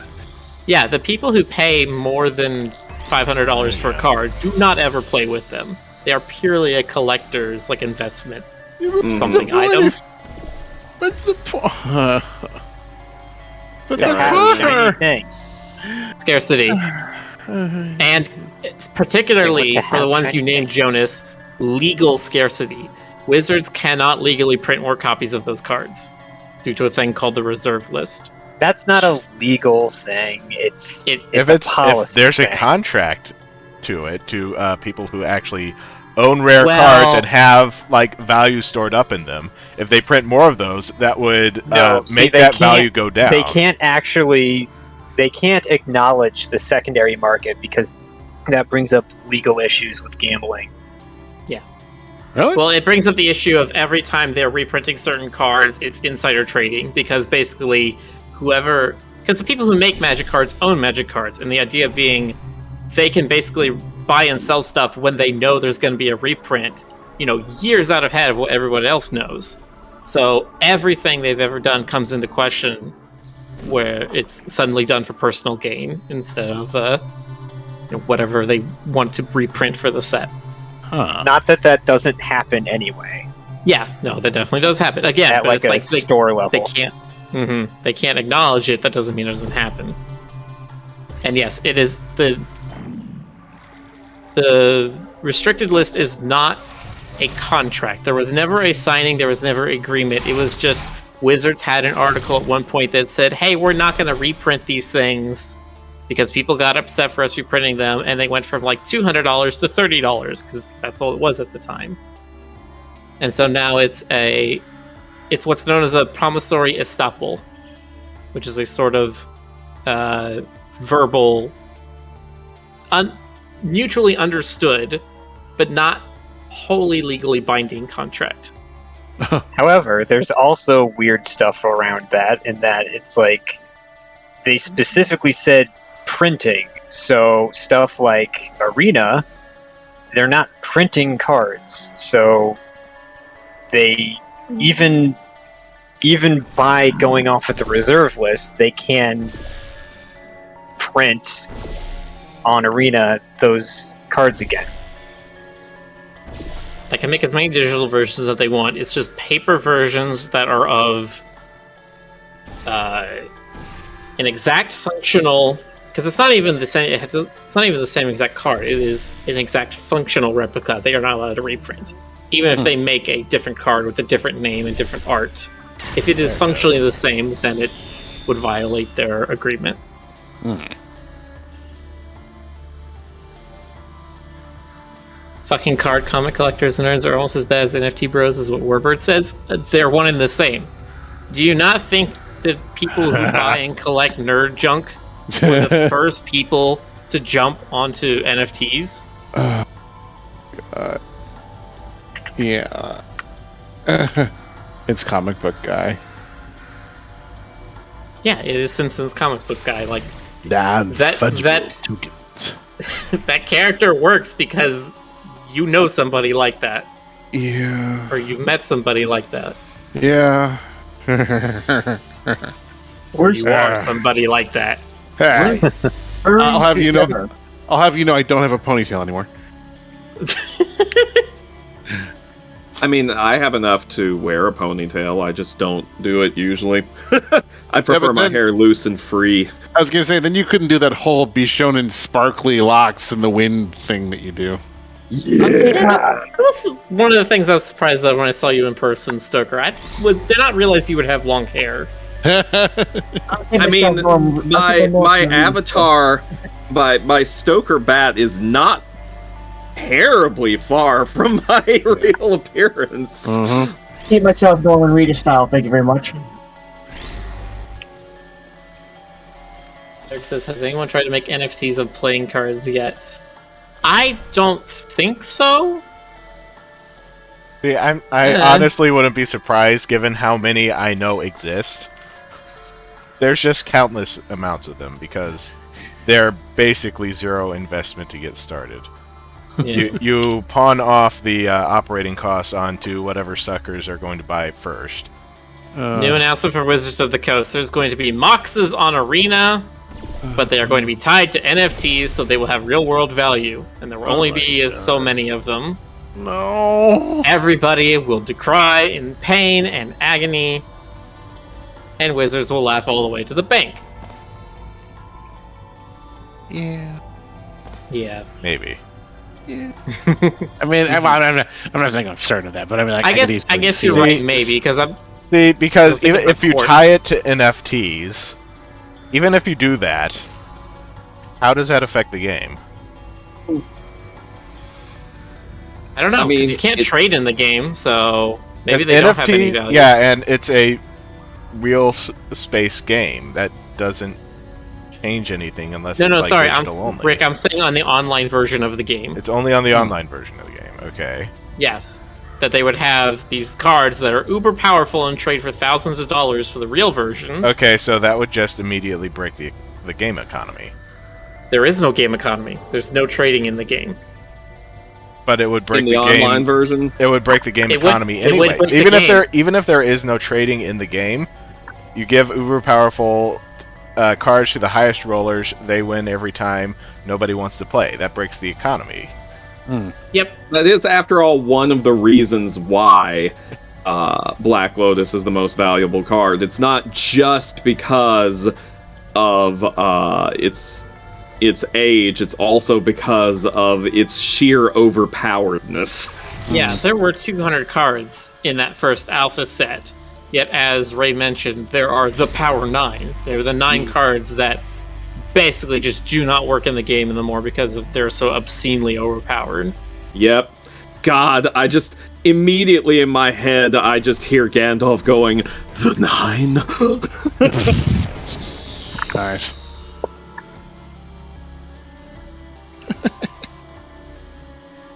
Yeah, the people who pay more than $500 for a card do not ever play with them. They are purely a collector's like investment. Something item. What's the point? But To the have a shiny point? thing. Scarcity. And it's particularly They want to for the have ones you shiny named, Jonas, legal scarcity. Wizards cannot legally print more copies of those cards due to a thing called the reserve list. That's not a legal thing. It's It- it's If a policy. there's a thing. contract to it, to people who actually own rare Well- cards and have like value stored up in them, if they print more of those, that would No, see, make they that can't- value go down. They can't acknowledge the secondary market because that brings up legal issues with gambling. Really? Well, it brings up the issue of every time they're reprinting certain cards, it's insider trading, because basically because the people who make Magic cards own Magic cards, and the idea being they can basically buy and sell stuff when they know there's going to be a reprint, years out ahead of what everyone else knows. So everything they've ever done comes into question where it's suddenly done for personal gain instead of whatever they want to reprint for the set. Not that doesn't happen anyway Yeah, no, that definitely does happen. Again, at but like it's a store level. they can't. They can't acknowledge it. That doesn't mean it doesn't happen. And yes, it is the restricted list is not a contract. There was never a signing. There was never agreement. It was just Wizards had an article at one point that said, "Hey, we're not going to reprint these things because people got upset for us reprinting them," and they went from like $200 to $30 because that's all it was at the time. And so now it's what's known as a promissory estoppel, which is a sort of verbal, mutually understood, but not wholly legally binding contract. However, there's also weird stuff around that, in that it's like they specifically said printing. So stuff like Arena, they're not printing cards. So they even by going off with the reserve list, they can print on Arena those cards again. They can make as many digital versions as they want. It's just paper versions that are of an exact functional. Because it's not even the same. It's not even the same exact card. It is an exact functional replica. They are not allowed to reprint, even if they make a different card with a different name and different art. If it is functionally the same, then it would violate their agreement. Fucking card comic collectors and nerds are almost as bad as NFT bros, is what Warbird says. They're one and the same. Do you not think that people who buy and collect nerd junk were the first people to jump onto NFTs? God. Yeah. It's comic book guy. Yeah, it is Simpsons comic book guy. Like Non-fungible that- tokens. that character works because you know somebody like that, Yeah. or you've met somebody like that. Yeah. Where's You are somebody like that. Hey, Furries I'll have you know. together. I'll have you know I don't have a ponytail anymore. I mean, I have enough to wear a ponytail. I just don't do it usually. I prefer my then- hair loose and free. I was gonna say, then you couldn't do that whole be shown in sparkly locks in the wind thing that you do. Yeah. That was one of the things I was surprised at when I saw you in person, Stoker. I did not realize you would have long hair. I mean, my avatar, my Stoker bat is not terribly far from my real appearance. Keep myself going Rita style. Thank you very much. Eric says, has anyone tried to make NFTs of playing cards yet? I don't think so. See, I honestly wouldn't be surprised given how many I know exist. There's just countless amounts of them because they're basically zero investment to get started. Yeah. You pawn off the operating costs onto whatever suckers are going to buy it first. New announcement for Wizards of the Coast. There's going to be Moxes on Arena, but they are going to be tied to NFTs, so they will have real-world value. And there will only be so many of them. No. Everybody will decry in pain and agony, and Wizards will laugh all the way to the bank. Yeah. Yeah. Maybe. I mean, I'm not saying I'm certain of that, but I mean, like, I guess you're right, maybe, because I'm... See, because Think even of if you course. tie it to NFTs, even if you do that, how does that affect the game? I don't know, I mean, because you can't trade in the game, so maybe An they don't have any value. Yeah, and it's a real space game that doesn't change anything unless No, it's like sorry, digital only. Rick, I'm saying on the online version of the game. It's only on the online version of the game. Okay. Yes. That they would have these cards that are uber powerful and trade for thousands of dollars for the real versions. Okay, so that would just immediately break the game economy. There is no game economy. There's no trading in the game. But it would break In the the game. online version? It would break the game It would- economy it would anyway. break the Even if there is no trading in the game, you give uber powerful cards to the highest rollers. They win every time. Nobody wants to play. That breaks the economy. Yep. That is, after all, one of the reasons why Black Lotus is the most valuable card. It's not just because of its age, it's also because of its sheer overpoweredness. Yeah, there were 200 cards in that first alpha set. Yet, as Ray mentioned, there are the Power 9. They're the 9 cards that basically just do not work in the game anymore because they're so obscenely overpowered. Yep. God, I just immediately in my head, I just hear Gandalf going, "The 9." Nice.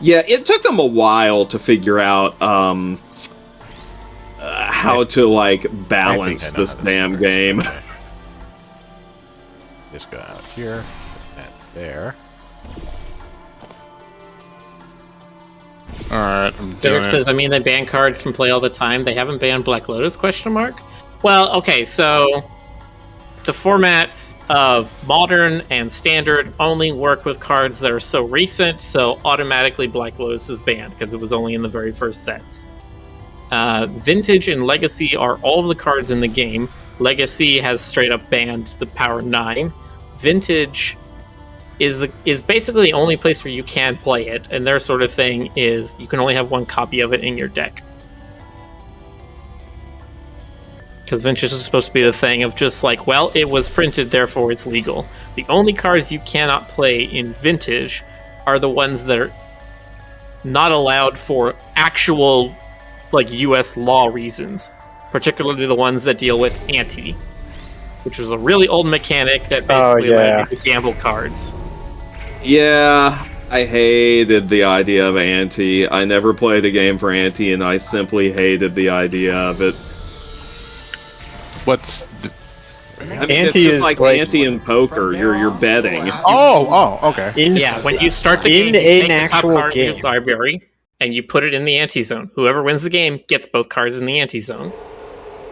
Yeah, it took them a while to figure out how to like balance I know this how damn works. game. Just go out here, put that there. Alright, I'm doing Derek it. says, I mean, they ban cards from play all the time. They haven't banned Black Lotus, question mark? Well, okay, so the formats of modern and standard only work with cards that are so recent, so automatically Black Lotus is banned because it was only in the very first sets. Vintage and Legacy are all of the cards in the game. Legacy has straight up banned the Power 9. Vintage is basically the only place where you can play it, and their sort of thing is you can only have one copy of it in your deck. Because Vintage is supposed to be the thing of just like, well, it was printed, therefore it's legal. The only cards you cannot play in Vintage are the ones that are not allowed for actual, like, US law reasons. Particularly the ones that deal with ante, which was a really old mechanic that basically allowed you to gamble cards. Yeah, I hated the idea of ante. I never played a game for ante, and I simply hated the idea of it. What's the... I mean, it's Ante just is like like- ante in poker. You're betting. Oh, okay. Yeah, when you start the in game, you an take the top actual card of your game. library, and you put it in the ante zone. Whoever wins the game gets both cards in the ante zone.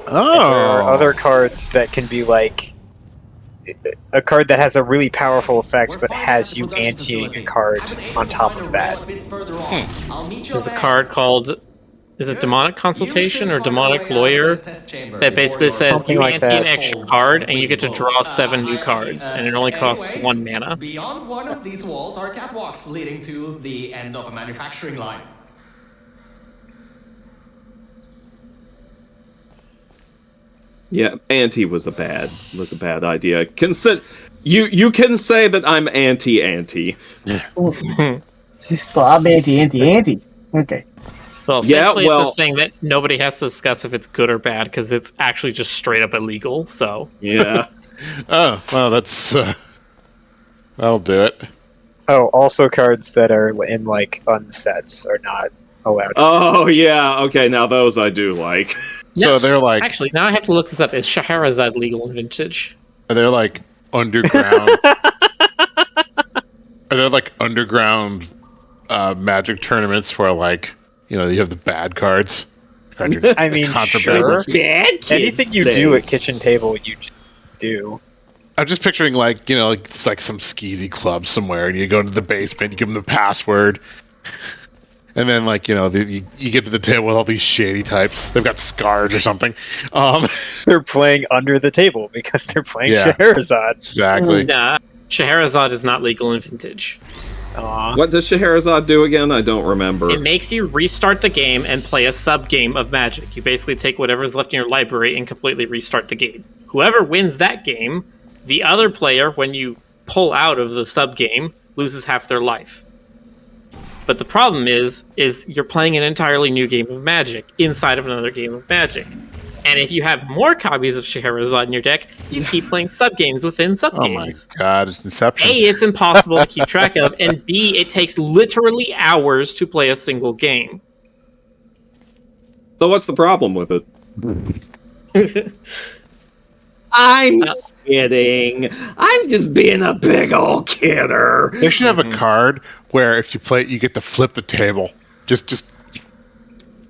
Oh. There are other cards that can be like a card that has a really powerful effect, but has you anteing a card on top of that. There's a card called, is it Demonic Consultation or Demonic Lawyer? That basically says Something you like ante that. an extra card, and you get to draw 7 new cards, and it only costs 1 mana. Beyond one of these walls are catwalks leading to the end of a manufacturing line. Yeah, ante was a bad idea. You can say that I'm anti-ante. Well, I'm anti. Okay. Well, Yeah, thankfully well- it's a thing that nobody has to discuss if it's good or bad, because it's actually just straight up illegal, so... Yeah. Oh, well, that's that'll do it. Oh, also cards that are in like unsets are not allowed. Oh yeah, okay. Now those I do like. So they're like, Actually, now I have to look this up. Is Scheherazade legal in Vintage? they're like underground. Are there like underground Magic tournaments where like you have the bad cards? I mean, sure. Bad kids Anything you do at kitchen table, you just do. I'm just picturing like it's like some skeezy club somewhere, and you go into the basement, you give them the password, and then like you get to the table with all these shady types. They've got scars or something. They're playing under the table because they're playing Yeah. Scheherazade. Exactly. Nah, Scheherazade is not legal in Vintage. What does Scheherazade do again? I don't remember. It makes you restart the game and play a sub-game of Magic. You basically take whatever's left in your library and completely restart the game. Whoever wins that game, the other player, when you pull out of the sub-game, loses half their life. But the problem is you're playing an entirely new game of Magic inside of another game of Magic. And if you have more copies of Scheherazade in your deck, you keep playing sub-games within Oh my sub-games. god, it's Inception. A, it's impossible to keep track of, and B, it takes literally hours to play a single game. So what's the problem with it? I'm kidding. I'm just being a big old kidder. They should have a card where if you play it, you get to flip the table. Just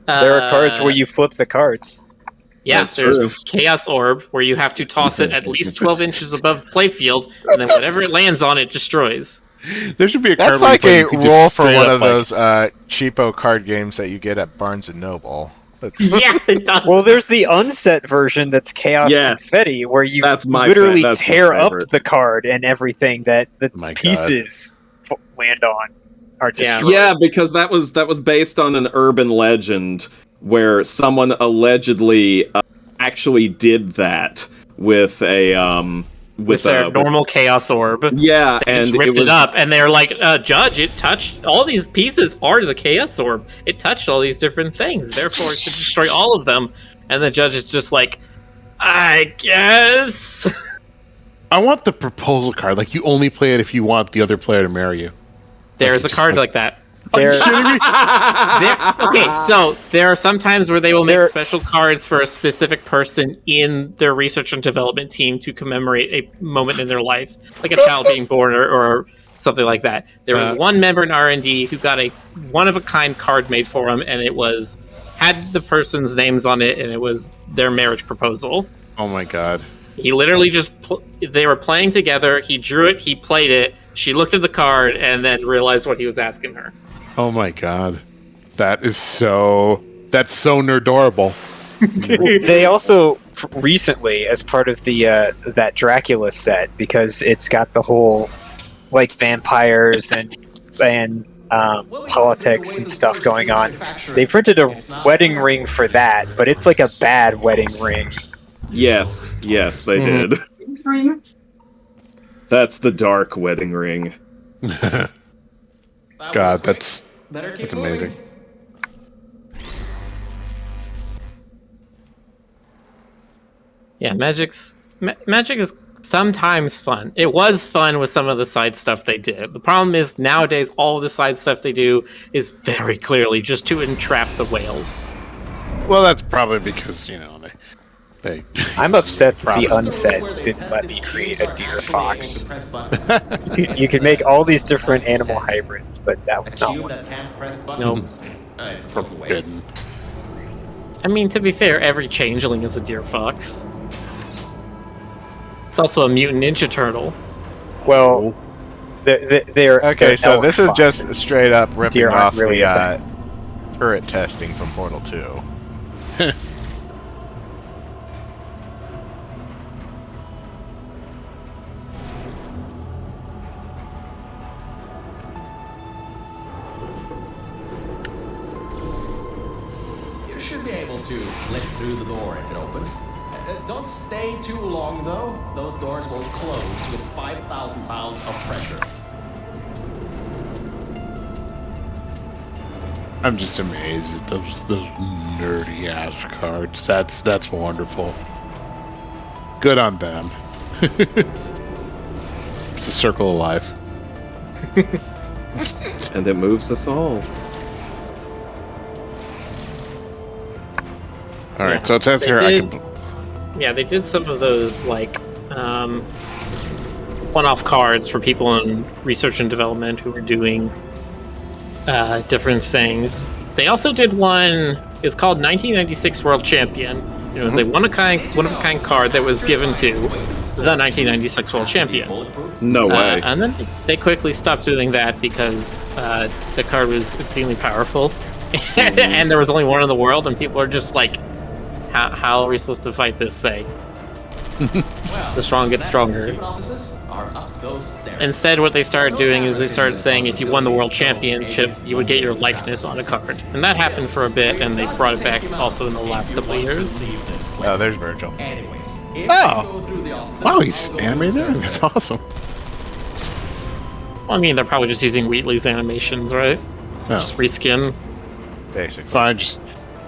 There are cards where you flip the cards. Yeah, That's there's true. Chaos Orb, where you have to toss it at least 12 inches above the playfield, and then whatever it lands on, it destroys. there should be a card. That's where like you play, a you can just roll for straight one up, of like- those cheapo card games that you get at Barnes and Noble. Yeah, it does. Well, there's the unset version that's Chaos Yes. Confetti, where you That's my literally that's my tear up favorite. the card and everything that the My God. pieces land on are Yeah. destroyed. Yeah, because that was based on an urban legend where someone allegedly actually did that with a with their normal Chaos Orb. yeah, They just and ripped it it was up, and they're like, Judge, it touched all these pieces are the Chaos Orb. It touched all these different things, therefore it should destroy all of them. And the judge is just like, I guess. I want the proposal card. Like you only play it if you want the other player to marry you. There's a just card like- like that. Are you There- kidding me? Okay, so there are some times where they will make There- special cards for a specific person in their research and development team to commemorate a moment in their life, like a child being born or something like that. There was one member in R&D who got a one-of-a-kind card made for him, and it had the person's names on it, and it was their marriage proposal. Oh my god. He literally just they were playing together. He drew it, he played it. She looked at the card and then realized what he was asking her. Oh my god. That's so nerdorable. They also recently, as part of the that Dracula set, because it's got the whole like vampires and politics and stuff going on. They printed a wedding ring for that, but it's like a bad wedding ring. yes, they did. That's the dark wedding ring. God, that's That's amazing. Yeah, Magic is sometimes fun. It was fun with some of the side stuff they did. The problem is nowadays all of the side stuff they do is very clearly just to entrap the whales. Well, that's probably because they I'm upset that the Problem. unset didn't let me create a deer fox. You could make all these different animal hybrids, but that was not one. Nope. It's a total waste. forbidden. I mean, to be fair, every changeling is a deer fox. It's also a mutant ninja turtle. Well, they're Okay, they're so elk this is just foxes. straight up ripping Deer aren't off really the a turret testing from Portal 2. You should be able to slip through the door if it opens. Don't stay too long, though. Those doors will close with 5,000 pounds of pressure. I'm just amazed at those nerdy ass cards. That's wonderful. Good on them. It's a circle of life. And it moves us all. All right, Yeah. so it says They here did- I can. Yeah, they did some of those like one-off cards for people in research and development who were doing different things. They also did one. It's called 1996 World Champion. It was a one-of-a-kind card that was given to the 1996 World Champion. No way. And then they quickly stopped doing that because the card was obscenely powerful, and there was only one in the world, and people are just like, "How are we supposed to fight this thing?" The strong get stronger. Instead, what they started doing is they started saying if you won the world championship, you would get your likeness on a card. And that happened for a bit, and they brought it back also in the last couple of years. Oh, there's Virgil. Oh, wow, he's animated there. That's awesome. Well, I mean, they're probably just using Wheatley's animations, right? Yeah. Just reskin. Basically. Fine, just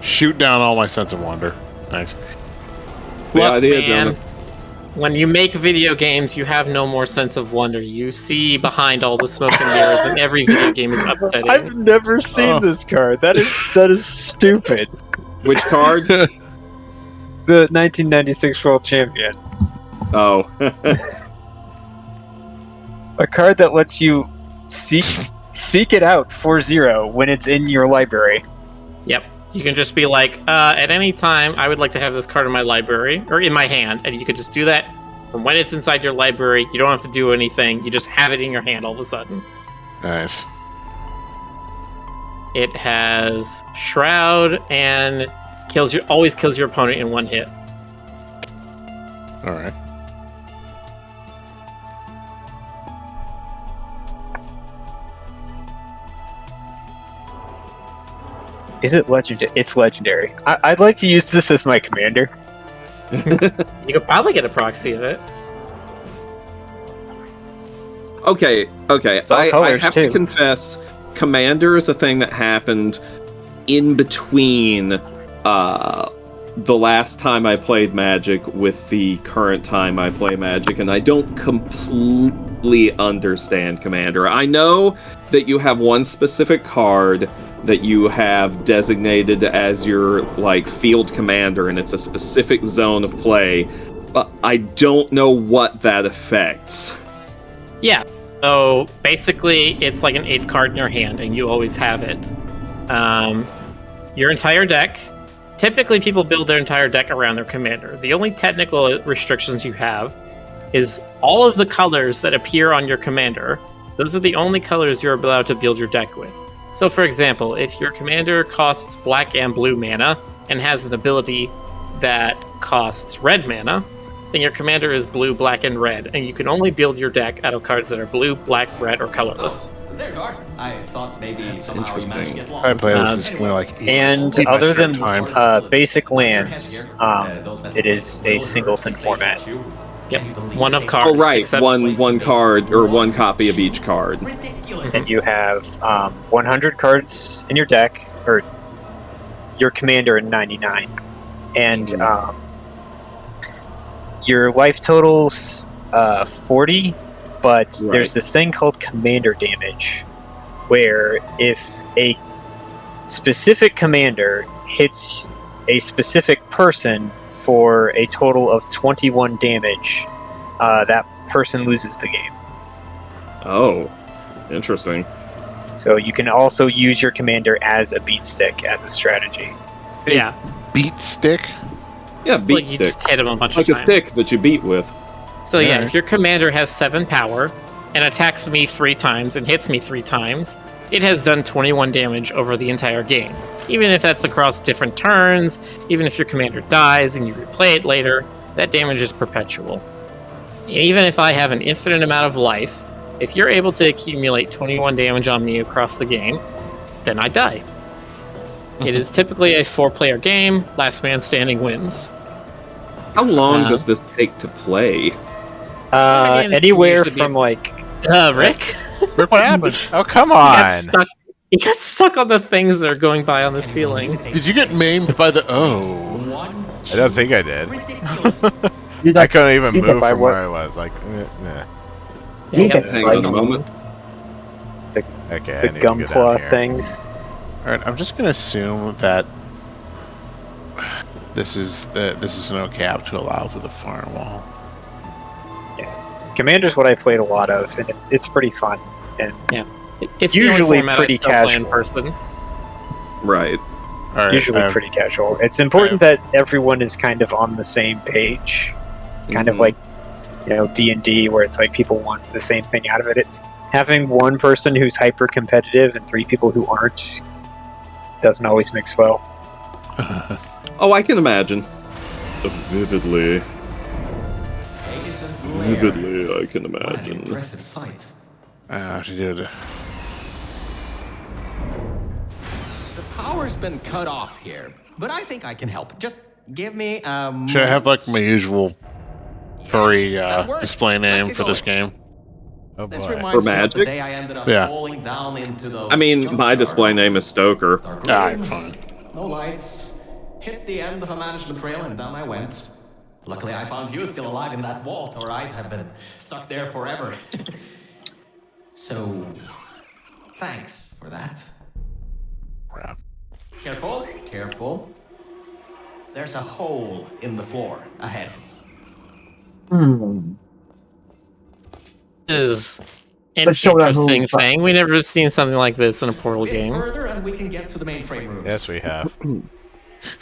shoot down all my sense of wonder. Thanks. The Look, idea, man, Jonas. when you make video games, you have no more sense of wonder. You see behind all the smoke and mirrors, and every video game is upsetting. I've never seen this card. That is stupid. Which card? The 1996 World Champion. Oh. A card that lets you seek it out 4-0 when it's in your library. Yep. You can just be like, at any time, I would like to have this card in my library, or in my hand, and you could just do that. And when it's inside your library, you don't have to do anything. You just have it in your hand all of a sudden. Nice. It has Shroud and always kills your opponent in one hit. All right. Is it legendary? It's legendary. I'd like to use this as my commander. You could probably get a proxy of it. Okay. all I colors, have too. to confess, Commander is a thing that happened in between the last time I played Magic with the current time I play Magic, and I don't completely understand Commander. I know that you have one specific card that you have designated as your field commander, and it's a specific zone of play, but I don't know what that affects. Yeah. So basically, it's like an 8th card in your hand, and you always have it. Your entire deck. Typically, people build their entire deck around their commander. The only technical restrictions you have is all of the colors that appear on your commander. Those are the only colors you're allowed to build your deck with. So, for example, if your commander costs black and blue mana and has an ability that costs red mana, then your commander is blue, black, and red, and you can only build your deck out of cards that are blue, black, red, or colorless. There you are. I thought maybe somehow you managed to get lost. I play this is only And eight other than time. basic lands, it is a singleton format. Yep. One of cards. Oh, right. except- One card, or one copy of each card. Ridiculous. And you have 100 cards in your deck, or your commander in 99. And your life total's 40, but there's this thing called commander damage, where if a specific commander hits a specific person for a total of 21 damage, that person loses the game. Oh, interesting. So you can also use your commander as a beat stick as a strategy. Yeah. Beat stick. Yeah, beat Like, you stick. just hit him a bunch Like of a times. stick that you beat with. So yeah, Alright. if your commander has 7 power and attacks me 3 times and hits me 3 times, it has done 21 damage over the entire game. Even if that's across different turns, even if your commander dies and you replay it later, that damage is perpetual. And even if I have an infinite amount of life, if you're able to accumulate 21 damage on me across the game, then I die. It is typically a 4-player game, last man standing wins. How long Uh, does this take to play? games Anywhere usually be- from like Rick? What happened? Oh, come He got on! stuck. He got stuck on the things that are going by on the ceiling. Did you get maimed by the? Oh, One I don't think I did. ridiculous. Dude, I couldn't even you can move buy from what- where I was. Like, nah. You Yeah, can Hang on a fight moment. Okay, I the need to gum go down claw here. things. All right, I'm just gonna assume that this is an okay app to allow through the firewall. Commander's what I played a lot of, and it's pretty fun. And It's Usually the only format pretty I still play in casual. person. Right. All right, usually I've- pretty casual. It's important that everyone is kind of on the same page, kind of Mhm. like D&D, where it's like people want the same thing out of it. Having one person who's hyper competitive and 3 people who aren't doesn't always mix well. Oh, I can imagine. Vividly. Aegis's lair. Vividly, I can What an imagine. impressive sight. she did. The power's been cut off here, but I think I can help. Just give me Should I have like my usual furry that works. display Let's name get for this going. game? Oh This boy. reminds For me of the magic? day I ended up Yeah. falling down into those I mean, my junkyards. display name is Stoker. Dark All right, room, fine. no lights. Hit the end of a management trail and down I went. Luckily, I found you still alive in that vault, or I'd have been stuck there forever. So, thanks for that. Crap. Careful, careful. There's a hole in the floor ahead. Is an Let's show that interesting whole- thing. We never seen something like this in a Portal Bit game. further, and we can get to the mainframe rooms. Yes, we have.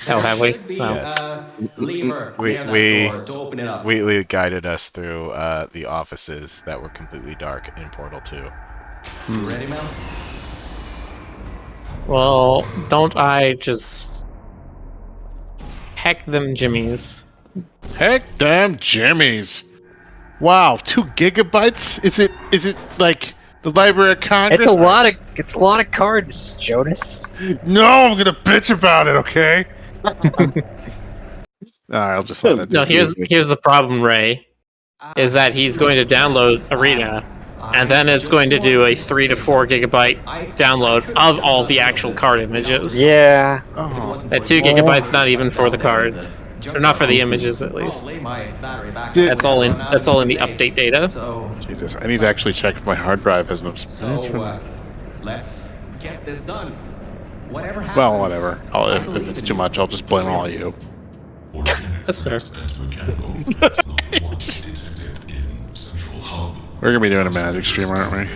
Oh, have we? Should be No. a lever We- near that we- door to open it up. Wheatley guided us through the offices that were completely dark in Portal 2. You ready, Mel? Well, don't I just heck them jimmies? Heck damn Jimmy's. Wow, 2 gigabytes? Is it like the Library of Congress? It's a lot of cards, Jonas. No, I'm gonna bitch about it, okay? Alright, I'll just let that No, do here's the problem, Ray. Is that he's going to download Arena, and then it's going to do a 3 to 4 gigabyte download of all the actual card images. Yeah. Oh, At 2 gigabytes, not even for the cards, or not for the images at least. That's all in the update data. So, Jesus, I need to actually check if my hard drive has enough space. let's get this done. Whatever happens. Well, whatever. If it's too much, I'll just blame all of you. That's fair. We're gonna be doing a magic stream, aren't we?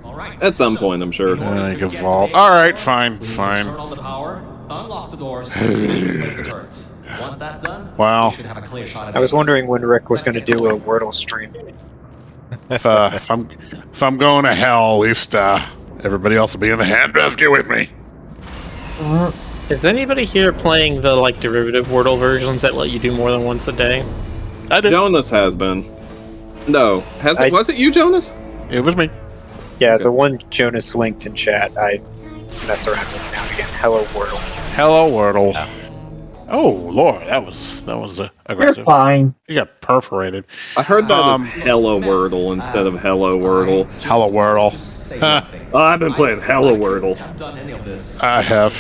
All right. At some point, I'm sure. Like a vault. Alright, fine, fine. Turn on the power, unlock the doors, and place the turrets. Once that's done, Wow. we should have a clear shot at I was Ace. wondering when Rick was going to do a Wordle stream. If I'm going to hell, at least everybody else will be in the handbasket with me. Is anybody here playing the derivative Wordle versions that let you do more than once a day? I did. Jonas has been. No. I- Was it you, Jonas? It was me. Yeah, Okay. the one Jonas linked in chat, I mess around with now and again. Hello, Wordle. Hello, Wordle. Oh Lord, that was You're aggressive. fine. You got perforated. I heard that Um, as Hello Wordle instead of Hello Wordle. Hello, Wordle. Just say something. Oh, I've been playing Hello I couldn't Wordle. have done any of this. I have.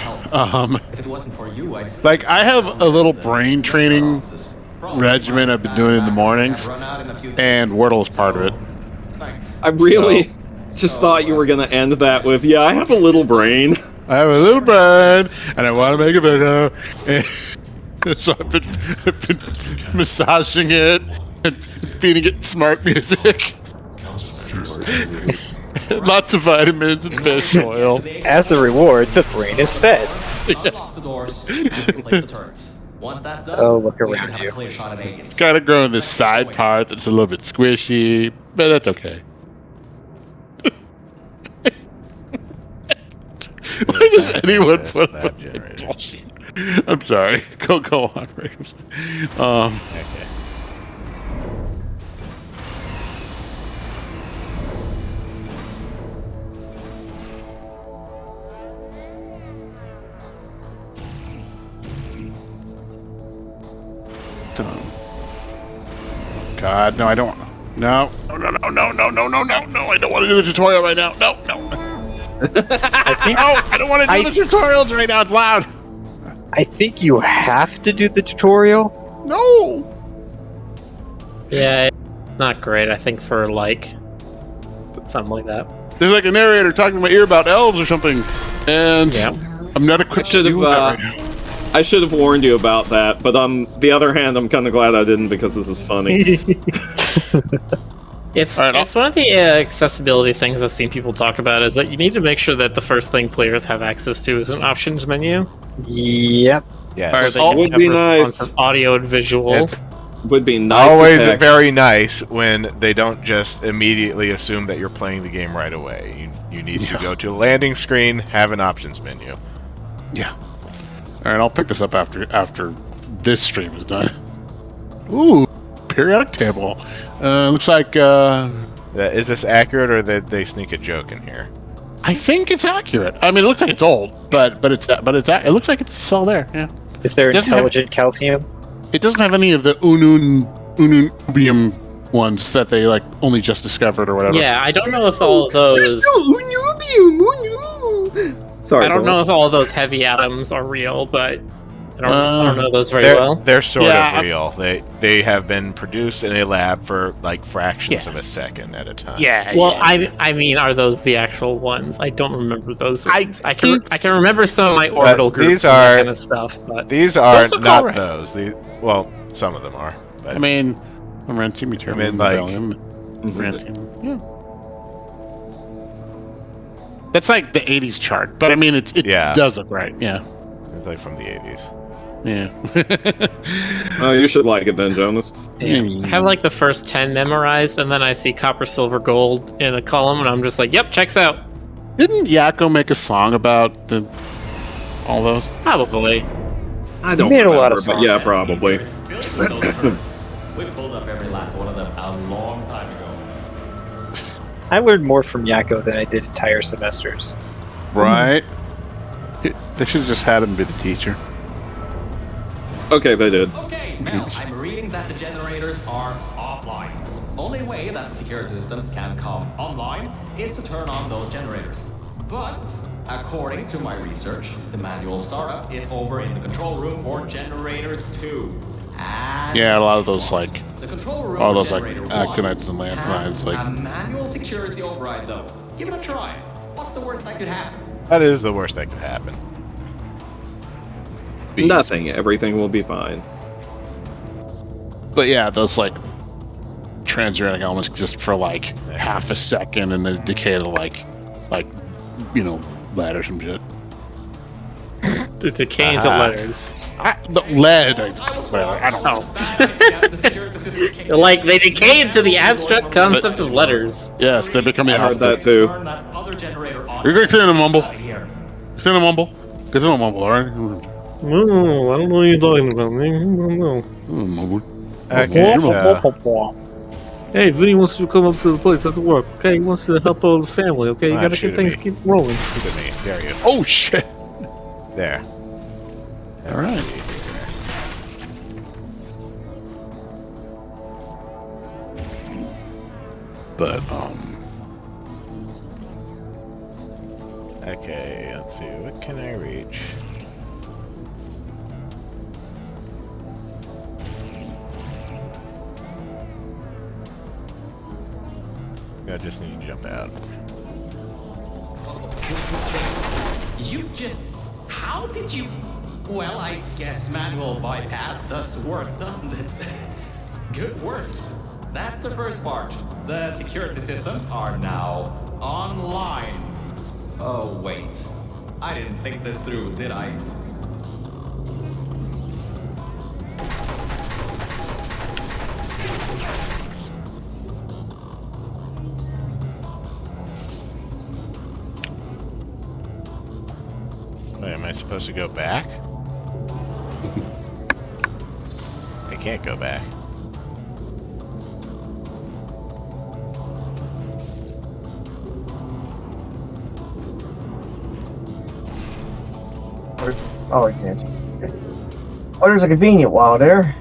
If it wasn't for you, I'd Like I have a little brain training regimen I've been doing in the mornings, and Wordle is part of it. Thanks. I really just thought you were gonna end that with, yeah, I have a little brain. I have a little brain, and I want to make a video. And so I've been massaging it and feeding it smart music. Lots of vitamins and fish oil. As a reward, the brain is fed. Unlock the doors and place the turrets. Once that's done, Oh, look we should around have you. a clear shot at Aegis. Kind of growing this side part that's a little bit squishy, but that's okay. Why does anyone put up with that bullshit? I'm sorry. Go on, Rick. Okay. God, no, I don't. No, I don't want to do the tutorial right now. No. I don't want to do the tutorials right now. It's loud. I think you have to do the tutorial. No. Yeah, it's not great. I think for like something like that. There's like a narrator talking in my ear about elves or something, and Yeah. I'm not equipped to deal with that right now. I should have warned you about that, but on the other hand, I'm kind of glad I didn't because this is funny. It's All right, it's one of the accessibility things I've seen people talk about is that you need to make sure that the first thing players have access to is an options menu. Yep. Yeah. All right, So they can would have be nice. responsive audio and visual. It's Would be nice. always as heck. very nice when they don't just immediately assume that you're playing the game right away. You need to go to a landing screen, have an options menu. Yeah. All right, I'll pick this up after this stream is done. Ooh, periodic table. Looks like Is this accurate, or did they sneak a joke in here? I think it's accurate. I mean, it looks like it's old, but it looks like it's all there. Yeah. Is there Doesn't have- intelligent calcium? It doesn't have any of the unubium ones that they like only just discovered or whatever. Yeah, I don't know if all of those. Sorry, I don't Bill. know if all of those heavy atoms are real, but I don't know those very well. They're sort Yeah, of real. They have been produced in a lab for like fractions Yeah. of a second at a time. Yeah. Well, yeah. I mean, are those the actual ones? I don't remember those I ones. I think can remember some of my orbital groups these and that are- kind of stuff, but These are Those look not alright. those. Well, some of them are. But I mean, Rantim Eternal I mean, like- Rebellion. Rantim. Yeah. That's like the 80s chart, but I mean, it Yeah. does look right. Yeah. it's like from the 80s. Yeah. Oh, you should like it then, Jonas. yeah. I have like the first 10 memorized, and then I see copper, silver, gold in a column, and I'm just like, yep, checks out. Didn't Yakko make a song about all those? Probably. I don't made a remember, lot of but yeah, songs. probably. Built with those turrets. We pulled up every last one of them a long time ago. I learned more from Yakko than I did entire semesters. Right. They should have just had him be the teacher. Okay, they did. Okay, now I'm reading that the generators are offline. Only way that the security systems can come online is to turn on those generators. But according to my research, the manual startup is over in the control room for generator 2. And Yeah, a lot of those, like, the control room all for those, like, generator 1 actinides and lanthanides, has like- a manual security override though. Give it a try. What's the worst that could happen? That is the worst that could happen. Bees. Nothing. Everything will be fine. But yeah, those like transuranic elements exist for like half a second and then decay to like lead or some shit. The decay into Aha. letters. The lead. I was Whatever, I don't know. The security systems kicked in. Like, they decay into the abstract concept of letters. Yes, they become I heard that too. Turn that other generator on. You're going to sit in a mumble. Out of here. Sit in a mumble. Get in a mumble, alright? No, I don't know what you're talking about. I don't know. Mumble. Okay, so Hey, Vinny wants to come up to the place after work. Okay, he wants to help out the family. Okay, you Come on, gotta shoot get things me. keep rolling. shoot at me. Dare you? Oh shit! There. Alright. But Okay, let's see. What can I reach? I just need to jump out. You just. How did you. Well, I guess manual bypass does work, doesn't it? Good work. That's the first part. The security systems are now online. Oh, wait. I didn't think this through, did I? Wait, am I supposed to go back? I can't go back. Oh, I can't. Oh, there's a convenient wall there.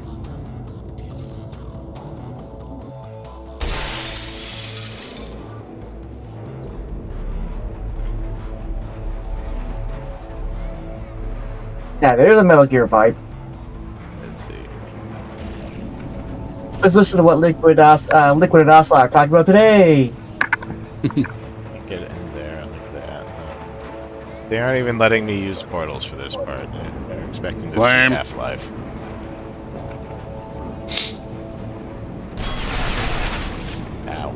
Yeah, there's a Metal Gear vibe. Let's see. let's listen to what Liquid and Ocelot talked about today. Get it in there like that. They aren't even letting me use portals for this part. They're expecting this to be Lame. Half-Life. Ow.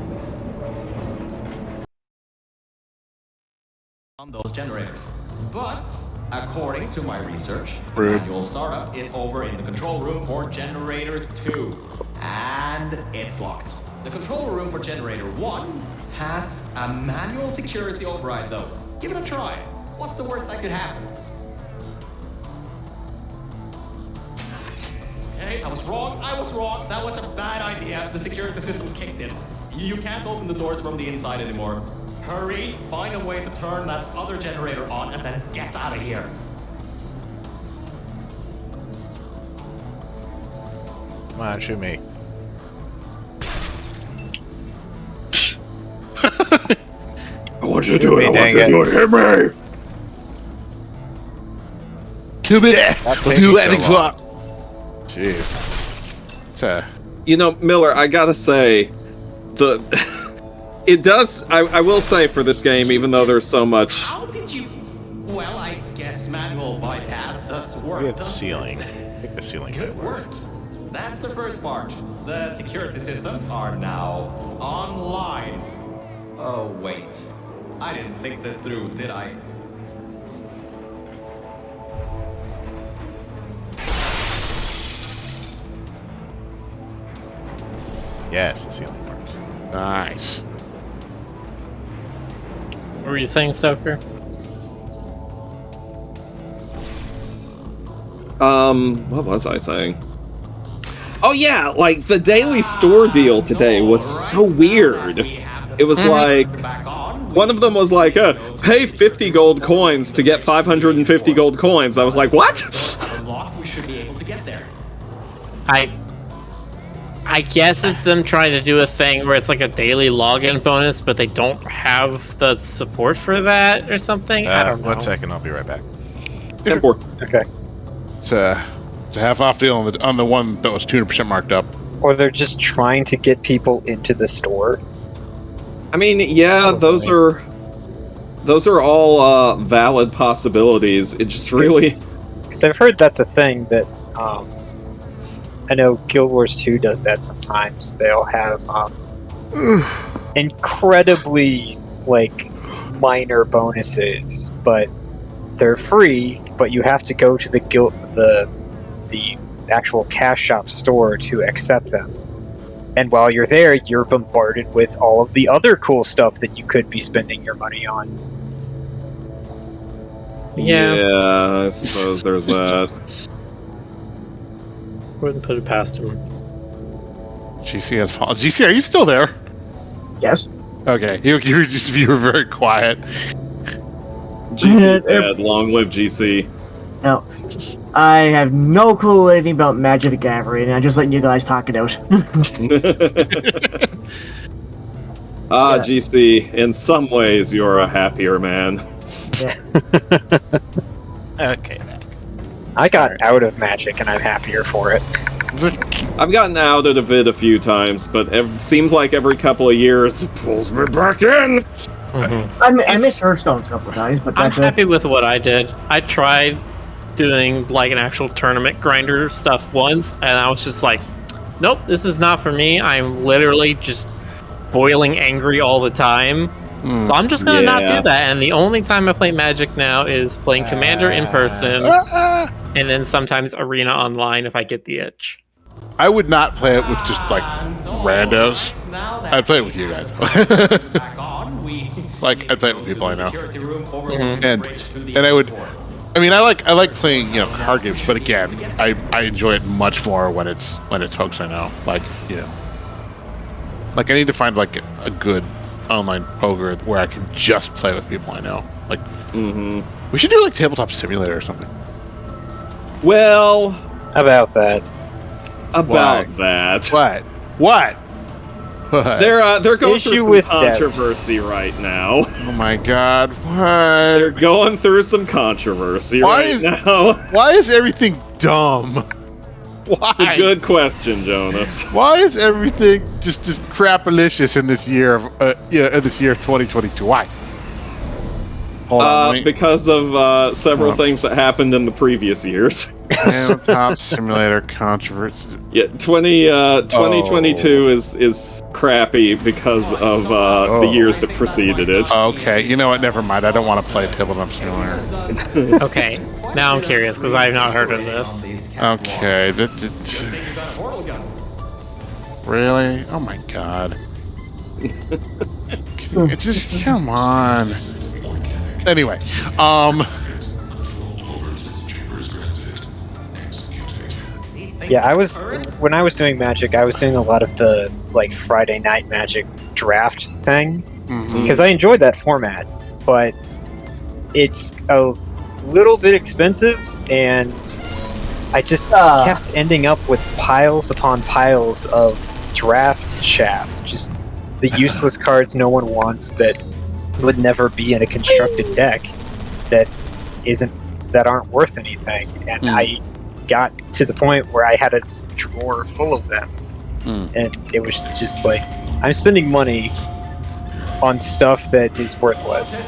On those generators. But according to my research, Rude. the manual startup is over in the control room for generator 2. And it's locked. The control room for generator 1 has a manual security override though. Give it a try. What's the worst that could happen? Okay, I was wrong. That was a bad idea. The security system's kicked in. You can't open the doors from the inside anymore. Hurry, find a way to turn that other generator on and then get out of here. Come on, shoot me. I want you to do it. I want you to do it. Hit me. Kill me. That We'll takes do so anything long. for. Jeez. It's You know, Miller, I gotta say, it does. I will say for this game, even though there's so much. How did you? Well, I guess manual bypass does work. We have the doesn't ceiling. it? I think the ceiling Good might work. work. That's the first part. The security systems are now online. Oh wait, I didn't think this through, did I? Yes, the ceiling works. nice. What were you saying, Stoker? What was I saying? Oh yeah, like the daily store deal today was so weird. It was like one of them was like, pay 50 gold coins to get 550 gold coins. I was like, what? We should be able to get there. I guess it's them trying to do a thing where it's like a daily login bonus, but they don't have the support for that or something. I don't know. 1 second, I'll be right back. Okay. It's a half off deal on the one that was 200% marked up. Or they're just trying to get people into the store. I mean, yeah, those are all valid possibilities. It just really. Because I've heard that's a thing that I know Guild Wars 2 does that sometimes. They'll have incredibly minor bonuses, but they're free. But you have to go to the actual cash shop store to accept them. And while you're there, you're bombarded with all of the other cool stuff that you could be spending your money on. Yeah. I suppose there's that. Wouldn't put it past him. GC has fallen. GC, are you still there? Yes. Okay, you were very quiet. GC's dead. Long live GC. No. I have no clue anything about Magic the Gathering. I'm just letting you guys talk it out. GC, in some ways you're a happier man. Okay. I got out of Magic, and I'm happier for it. I've gotten out of it a few times, but it seems like every couple of years it pulls me back in. I missed Hearthstone a couple of times, but I'm that's it. happy with what I did. I tried doing like an actual tournament grinder stuff once, and I was just like, nope, this is not for me. I'm literally just boiling angry all the time. So I'm just gonna not do that. And the only time I play Magic now is playing Commander in person, and then sometimes Arena online if I get the itch. I would not play it with just randos. I'd play it with you guys. I'd play it with people I know. And I would. I mean, I like playing card games, but again, I enjoy it much more when it's folks I know. I need to find a good online poker where I can just play with people I know. We should do tabletop simulator or something. Well, About that. that. What? They're going Issue through some with controversy right now. Oh my god! They're What? going through some controversy Why right is- now. Why is everything dumb? Why? It's a good question, Jonas. Why is everything just crapalicious in this year of in this year of 2022? Why? Hold on, let me- Because of several things that happened in the previous years. Tabletop Simulator controversy. Yeah, 2022 is crappy because of the years that preceded it. Okay, you know what? Never mind. I don't want to play Tabletop Simulator. Okay, now I'm curious because I've not heard of this. Okay, really? Oh my god! Just come on. Anyway, Yeah, when I was doing Magic, I was doing a lot of the like Friday Night Magic draft thing because I enjoyed that format, but it's a little bit expensive, and I just kept ending up with piles upon piles of draft chaff, just the useless cards no one wants that would never be in a constructed deck that aren't worth anything, and I got to the point where I had a drawer full of them, and it was just like, I'm spending money on stuff that is worthless,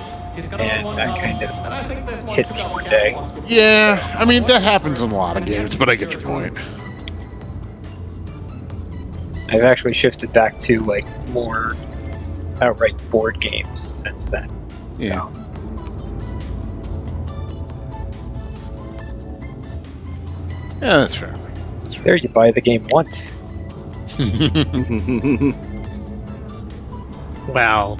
and that kind of hit me one day. yeah, I mean that happens in a lot of games, but I get your point. I've actually shifted back to like more outright board games since then. Yeah. Yeah, that's fair. There, you buy the game once. Well,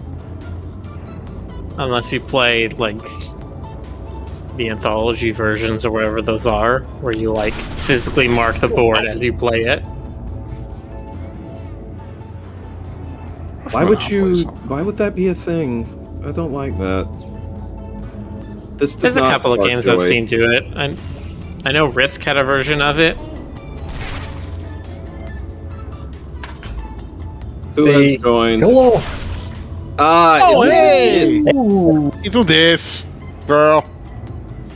unless you play like the anthology versions or whatever those are, where you like physically mark the board as you play it. Why would that be a thing? I don't like that. This does There's a not couple of spark games joy. I've seen do it. I know Risk had a version of it. Who has joined? Hello. Oh, hey! Ooh. Into this, girl.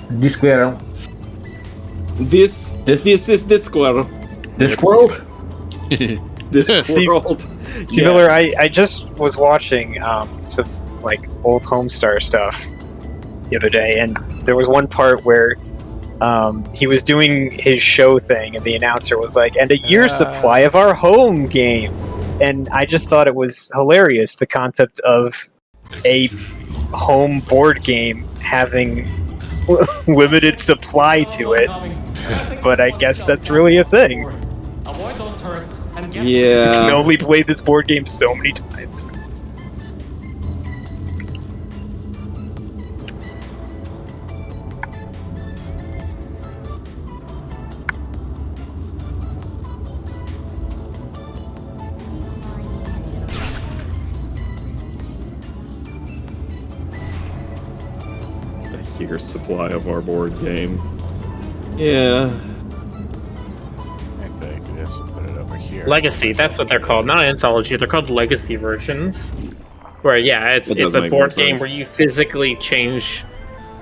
Disquero. This is Discworld. Discworld? Discworld. See, Miller, I just was watching some like old Homestar stuff the other day, and there was one part where he was doing his show thing, and the announcer was like, "And a year's supply of our home game," and I just thought it was hilarious, the concept of a home board game having limited supply to it. But I guess that's really a thing. Avoid those turrets and get You can Yeah. only play this board game so many times. A year's supply of our board game. Yeah. Actually, I could just put it over here. Legacy, that's what they're called. Not anthology, they're called legacy versions. Where yeah, it's That does a make more board game sense. where you physically change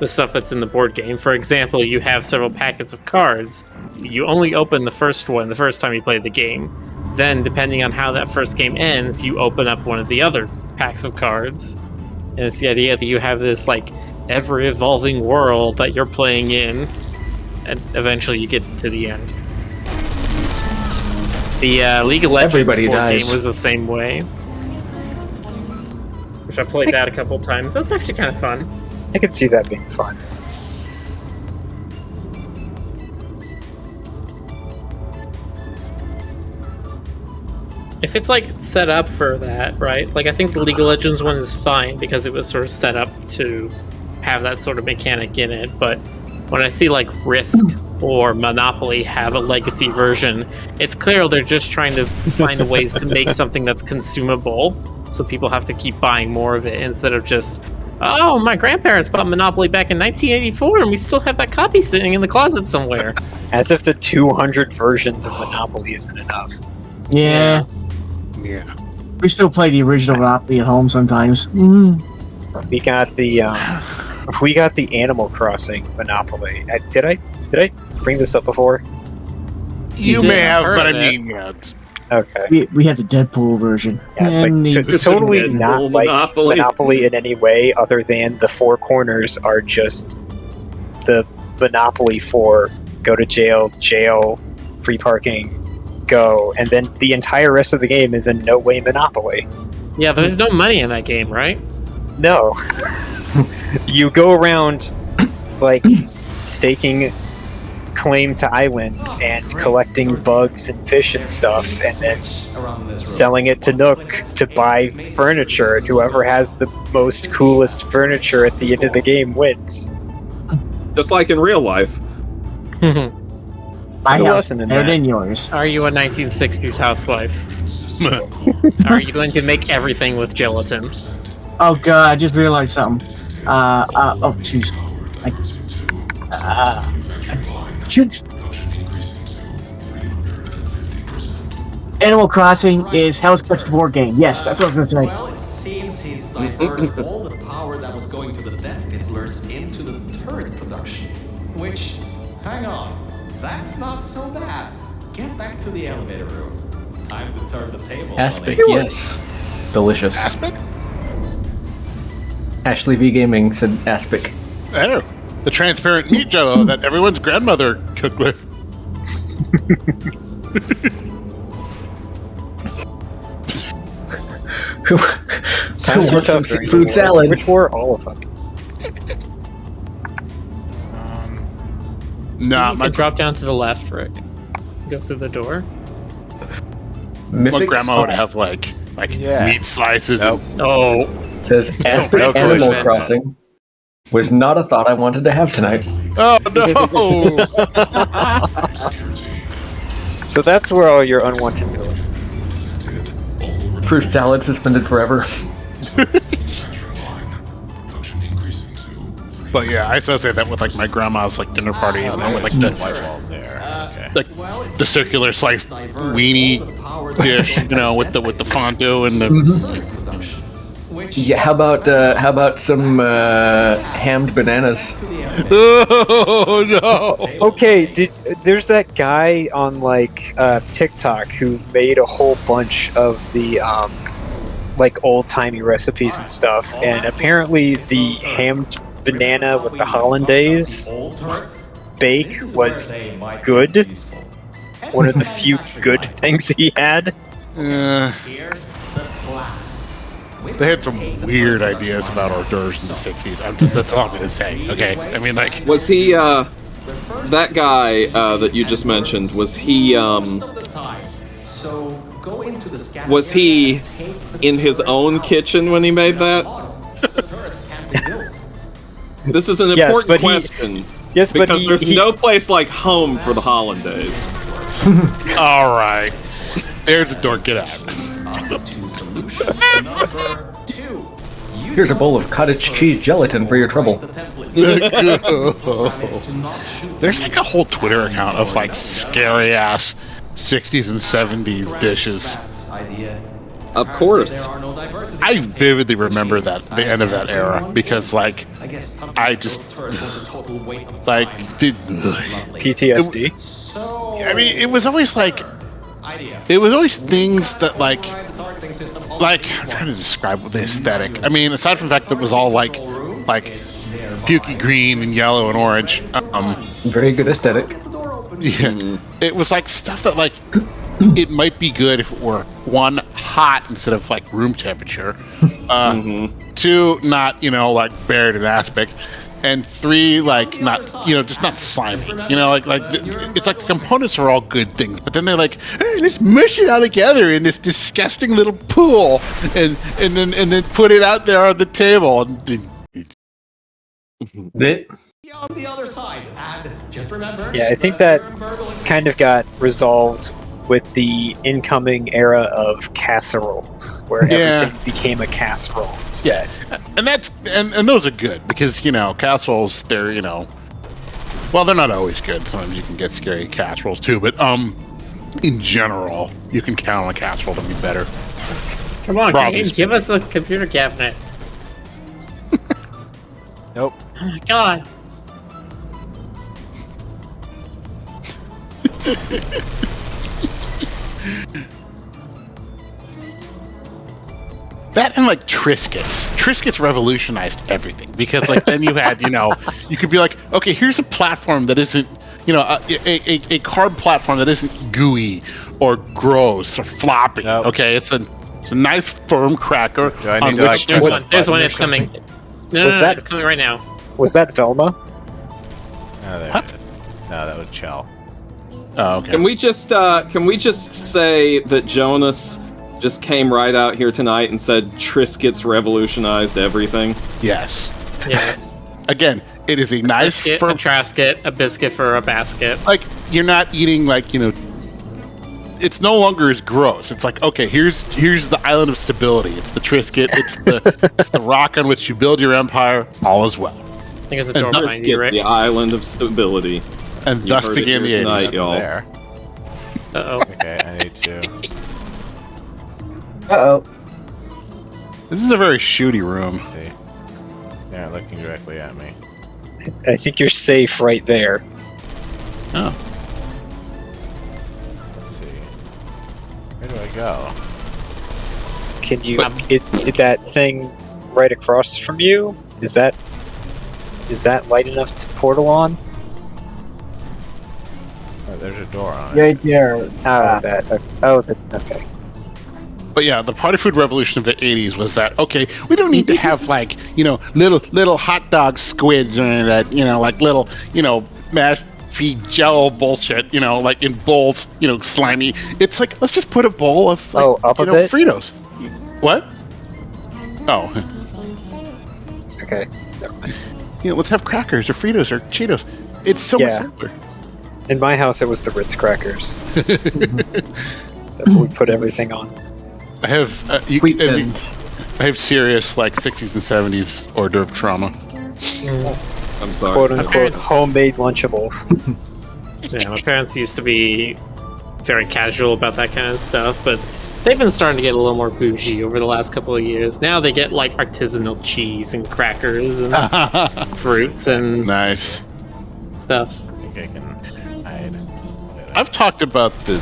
the stuff that's in the board game. For example, you have several packets of cards. You only open the first one the first time you play the game. Then, depending on how that first game ends, you open up one of the other packs of cards. And it's the idea that you have this like ever-evolving world that you're playing in, and eventually you get to the end. The League of Legends Everybody board dies. game was the same way. Which I played that a couple times. That's actually kind of fun. I could see that being fun. If it's like set up for that, right? Like I think the League of Legends one is fine because it was sort of set up to have that sort of mechanic in it. But when I see like Risk or Monopoly have a legacy version, it's clear they're just trying to find ways to make something that's consumable, so people have to keep buying more of it instead of just, oh, my grandparents bought Monopoly back in 1984 and we still have that copy sitting in the closet somewhere. As if the 200 versions of Monopoly isn't enough. Yeah, Yeah. we still play the original Monopoly at home sometimes. We got the Animal Crossing Monopoly. Did I bring this up before? You may did, I've have, heard but I of it. mean, yeah. Okay. We have the Deadpool version. Yeah, it's And like the- totally Deadpool not like Monopoly. Monopoly in any way, other than the four corners are just the Monopoly for go to jail, jail, free parking, go, and then the entire rest of the game is in no way Monopoly. Yeah, there's no money in that game, right? No. You go around like staking claim to islands and collecting bugs and fish and stuff, and then selling it to Nook to buy furniture, and whoever has the most coolest furniture at the end of the game wins. Just like in real life. My No house lesson in better that. than yours. Are you a 1960s housewife? Are you going to make everything with gelatin? Oh god, I just realized something. Oh jeez. Shoot. Animal Crossing is Hell's Quest board game. Yes, that's what I was gonna say. Well, it seems he's diverted all the power that was going to the Death Fizzlers into the turret production. Which, hang on, that's not so bad. Get back to the elevator room. Time to turn the tables. Aspic, on it. yes. Delicious. Aspic? Ashley V Gaming said Aspic. Oh, the transparent meat jello that everyone's grandmother cooked with. Who Times were wants some tough during seafood the war, salad? which were all of them. Nah, You my, can drop down to the left, Rick. Go through the door. my Mythic grandma would Spy have like Yeah. meat slices. Nope. Oh, says Aspic no Animal collision. Crossing was not a thought I wanted to have tonight. Oh no! So that's where all your unwanted meals. Fruit salad suspended forever. But yeah, I associate that with like my grandma's like dinner parties and with like the White wall there. Okay. like the circular sliced weenie dish, you know, with the fondue and the. Yeah, how about some hammed bananas? Oh no! Okay, there's that guy on like TikTok who made a whole bunch of the like old timey recipes and stuff, and apparently the hammed banana with the hollandaise bake was good. One of the few good things he had. They had some weird ideas about hors d'oeuvres in the '60s. That's all I'm gonna say. Okay, I mean like. Was he, that guy that you just mentioned, was he in his own kitchen when he made that? This is an Yes, important but he- question. Yes, but Because there's no place like home for the hollandaise. All right, there's a door. Get out. Here's a bowl of cottage cheese gelatin for your trouble. There's like a whole Twitter account of like scary ass '60s and '70s dishes. Of course. I vividly remember the end of that era because like I just like did. PTSD. I mean, it was always like things that like I'm trying to describe the aesthetic. I mean, aside from the fact that it was all like pukey green and yellow and orange. Very good aesthetic. Yeah, it was like stuff that like it might be good if it were one, hot instead of like room temperature, two, not like buried in aspic, and three, like not just not slimy. It's like the components are all good things, but then they're like, hey, let's mush it all together in this disgusting little pool, and then put it out there on the table. On the other side, and just remember. Yeah, I think that kind of got resolved with the incoming era of casseroles, where everything became a casserole instead. And that's and those are good because casseroles they're well, they're not always good. Sometimes you can get scary casseroles too, but in general you can count on a casserole to be better. come on, Probably can you give us a computer cabinet? Nope. Oh my god. That and like Triscuits. Triscuits revolutionized everything because like then you had, you could be like, okay, here's a platform that isn't, a carb platform that isn't gooey or gross or floppy. Nope. Okay, it's a nice firm cracker. Do I on need to, which like, There's press one. a There's one. button or It's coming. something? No, Was that- it's coming right now. Was that Velma? Oh, there What? it is. No, that was Chell. Oh, okay. Can we just say that Jonas just came right out here tonight and said Triscuits revolutionized everything? Yes. Yes. Again, it is a nice Biscuit, a firm. trasket, a biscuit for a basket. Like you're not eating like it's no longer as gross. It's like, okay, here's the island of stability. It's the Triscuit. It's the rock on which you build your empire. All is well. I think it's a And door thus behind you, Triscuit, Rick. the island of stability. And You thus heard it began the here 80s. tonight, y'all. There. Uh-oh. Okay, I need to. Uh-oh. This is a very shooty room. See. They're not looking directly at me. I think you're safe right there. Oh. Let's see. Where do I go? Can you that thing right across from you? Is that light enough to portal on? Oh, there's a door on it. Right there. Okay. But yeah, the party food revolution of the 80s was that, okay, we don't need to have like, little hot dog squids or that, like little, mashed feed jello bullshit, like in bowls, slimy. It's like, let's just put a bowl of like, up a bit? Fritos. What? Oh. Okay. Never mind. Let's have crackers or Fritos or Cheetos. It's so much Yeah. simpler. In my house, it was the Ritz crackers. That's what we put everything on. I have Wheat thins. I have serious like 60s and 70s hors d'oeuvre trauma. I'm sorry. "Quote unquote" homemade Lunchables. Yeah, my parents used to be very casual about that kind of stuff, but they've been starting to get a little more bougie over the last couple of years. Now they get like artisanal cheese and crackers and fruits and Nice. stuff. I think I can hide. I've talked about the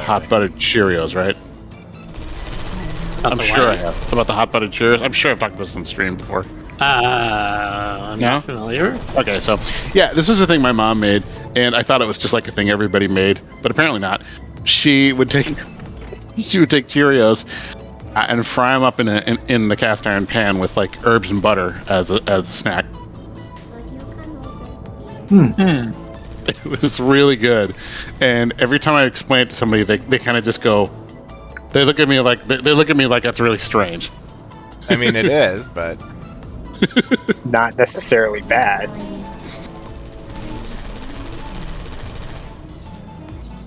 hot buttered Cheerios, right? I'm sure I have. About the hot buttered Cheerios. I'm sure I've talked about this on stream before. I'm No? not familiar. Okay, so yeah, this is a thing my mom made, and I thought it was just like a thing everybody made, but apparently not. She would take Cheerios and fry them up in the cast iron pan with like herbs and butter as a snack. It was really good, and every time I explain it to somebody, they kind of just go. They look at me like that's really strange. I mean, it is, but Not necessarily bad.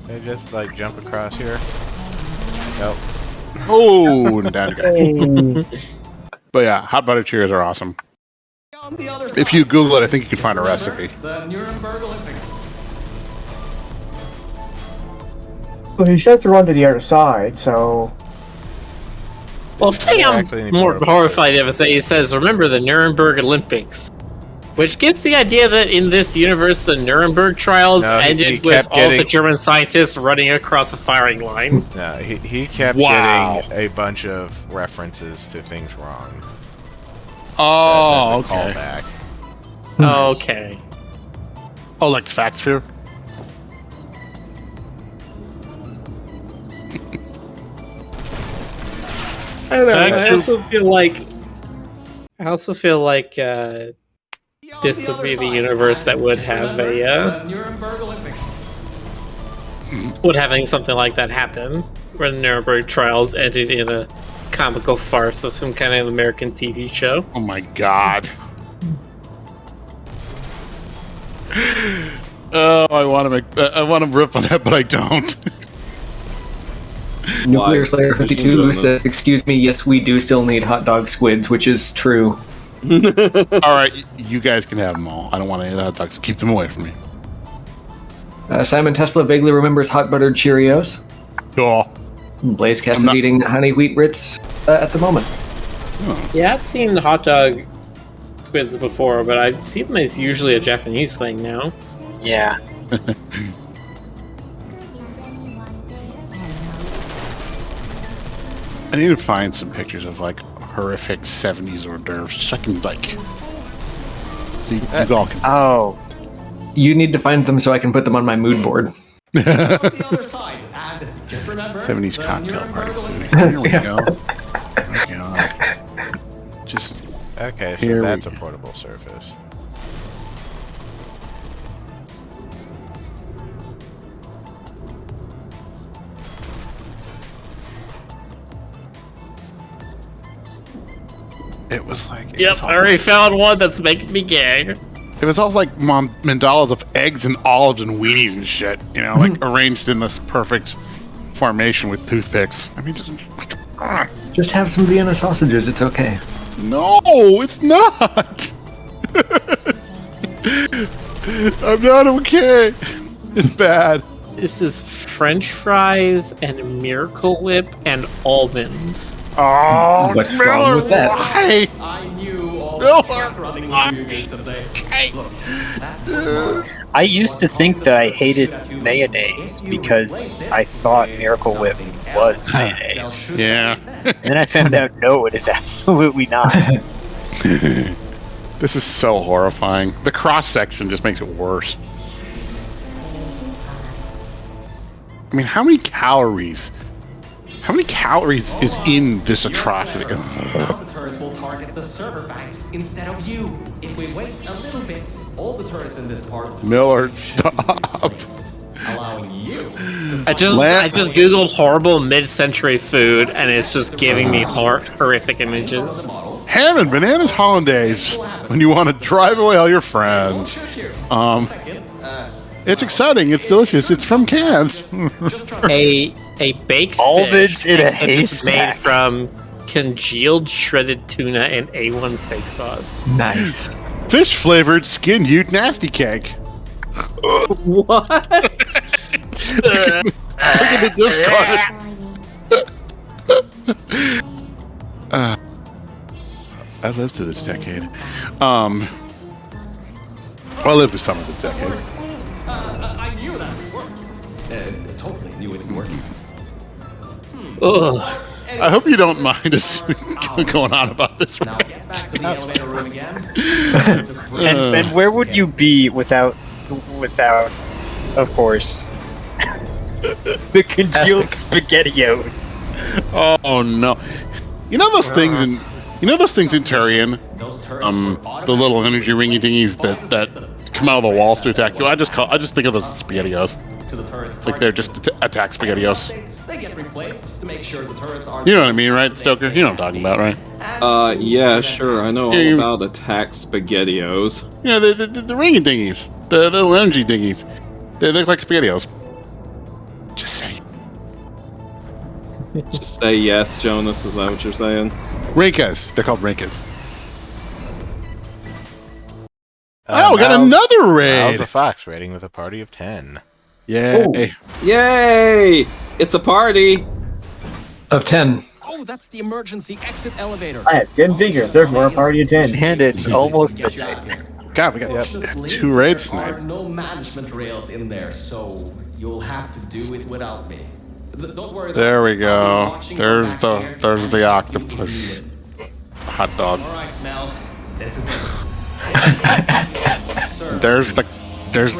they just like jump across here. Nope. Oh, and down you go. But yeah, hot butter Cheerios are awesome. On the other If side. you Google it, I think you can find a recipe. The Nuremberg Olympics. Well, he says to run to the other side, so... Well, the thing I I'm actually need more more horrified of is that he says, remember the Nuremberg Olympics. Which gets the idea that in this universe, the Nuremberg trials No, he ended with kept all the getting- German scientists running across a firing line. No, he kept Wow. getting a bunch of references to things wrong. Oh, As a okay. callback. Okay. Oh, like Fact Sphere? I don't know. Thank I you. also feel like this would be the universe that would have The Nuremberg Olympics. would having something like that happen, where the Nuremberg trials ended in a comical farce of some kind of American TV show. Oh my god. Oh, I want to rip on that, but I don't. Nuclear Why? Slayer 52 says, "Excuse me, yes, we do still need hot dog squids," which is true. All right, you guys can have them all. I don't want any of the hot dogs. Keep them away from me. Simon Tesla vaguely remembers hot buttered Cheerios. Cool. Blaze Cass I'm is not- eating honey wheat Ritz at the moment. Yeah, I've seen hot dog squids before, but I see them as usually a Japanese thing now. Yeah. I need to find some pictures of like horrific 70s hors d'oeuvres, just so I can like. So you all can. Oh. You need to find them so I can put them on my mood board. the other side, and just remember, 70s the cocktail near party burglar- food. Here we go. Oh god. Just Okay, so Here we that's a go. portable surface. it was like. It Yep, was I all, already found one that's making me gag. it was all like mandalas of eggs and olives and weenies and shit. You know, like arranged in this perfect formation with toothpicks. I mean, just. Just have some Vienna sausages. It's okay. No, it's not. I'm not okay. It's bad. This is French fries and Miracle Whip and almonds. Oh, What's wrong with that? Why? I knew all No. the running into you again someday. Look, that I used to think that I hated mayonnaise because I thought Miracle Whip was mayonnaise. Yeah. And then I found out no, it is absolutely not. This is so horrifying. The cross section just makes it worse. I mean, how many calories? How many calories is in this atrocity? now the turrets will target the server banks instead of you. If we wait a little bit, all the turrets in this part of the Miller, system will be stop. replaced, allowing you to I just Lan- googled horrible mid-century food, and it's just giving me horrific images. model. Ham and bananas hollandaise when you want to drive away all your friends. Second, It's exciting. It's delicious. It's from cans. just trust me. A baked Almonds fish in a except it's made haystack. from congealed shredded tuna and A1 steak sauce. Nice. Fish flavored skin Ute nasty cake. What? Look at the discard. I lived through this decade. Well, I lived through some of the decade. I knew that would work. Totally knew it would work. Ugh. I hope you don't mind us going on about this. Now get back to the elevator room again. And where would you be without, of course, the congealed SpaghettiOs? Oh no! You know those things in Turian, Those turrets the little energy ringy thingies that come out of the walls to attack you. I just think of those as SpaghettiOs. to the turrets. Like they're just attack SpaghettiOs. They get replaced to make sure the turrets are. You know what I mean, right, Stoker? You know what I'm talking about, right? Yeah, sure. I know Yeah, all you- about attack SpaghettiOs. Yeah, the ringy thingies, the little energy thingies. They look like SpaghettiOs. Just saying. Just say yes, Jonas. Is that what you're saying? Rinkas. They're called Rinkas. Uh, Oh, we got Miles- another Miles raid! the Fox raiding with a party of 10. Yay! Yay! It's a party. Of 10. Oh, that's the emergency exit elevator. I have 10 fingers, therefore a party of 10. And it's almost Get you midnight. out of here. God, we got Unfortunately, 2 raids There are tonight. no management rails in there, so you'll have to do it without me. Don't worry. though. There we I'll be go. watching There's from back the here. octopus. Hot dog. All right, Mel. This is it. Sir, There's the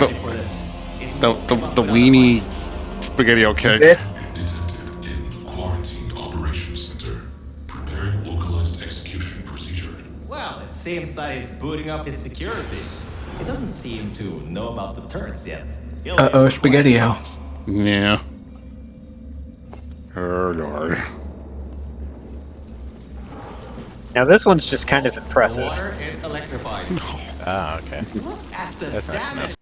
ready for this. It will the come up without weenie lights. SpaghettiO cake. Detected in Quarantined Operations Center. Preparing localized execution procedure. Well, it seems that he's booting up his security. He doesn't seem to know about the turrets yet. He'll Uh-oh, get quiet. SpaghettiO. Yeah. Oh lord. Now this one's just kind of impressive. Water is electrified. Ah, okay. Look at the That's nice damage.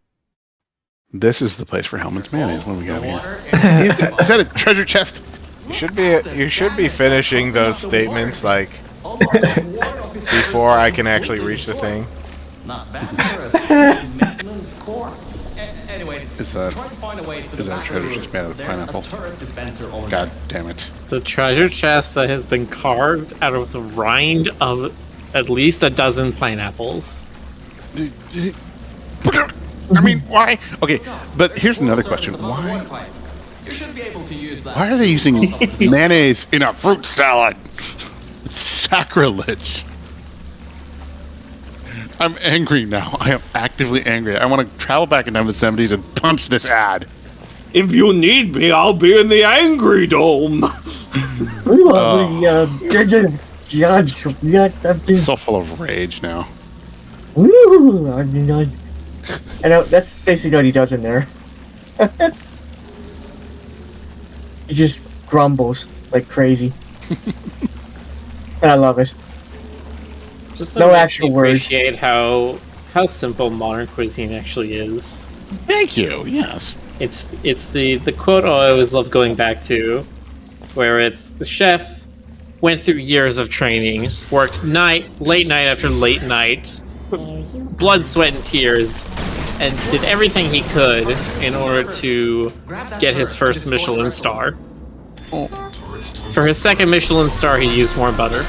This is the place for Helmet's mayonnaise. What do we got here? Water is Is that a treasure chest? You should be finishing those statements like almost a quarter of his before I can actually reach the thing. Not bad for a small maintenance core. Anyways, Is that- try to find a way to is the that back treasure room. chest made out of There's pineapple? a turret dispenser over God there. damn it. It's a treasure chest that has been carved out of the rind of at least a dozen pineapples. I mean, why? Okay, but here's another question. Service above the Why? water pipe. You should be able to use that. Why are they using mayonnaise in a fruit salad? It's sacrilege. I'm angry now. I am actively angry. I want to travel back in time to the 70s and punch this ad. If you need me, I'll be in the Angry Dome. So full of rage now. I know, that's basically what he does in there. He just grumbles like crazy. And I love it. Just No makes actual me words. appreciate how simple modern cuisine actually is. Thank you. Yes. It's the quote I always love going back to, where it's the chef went through years of training, worked late night after late night, blood, sweat, and tears, and did everything he could in order to get his first Michelin star. For his second Michelin star, he used more butter.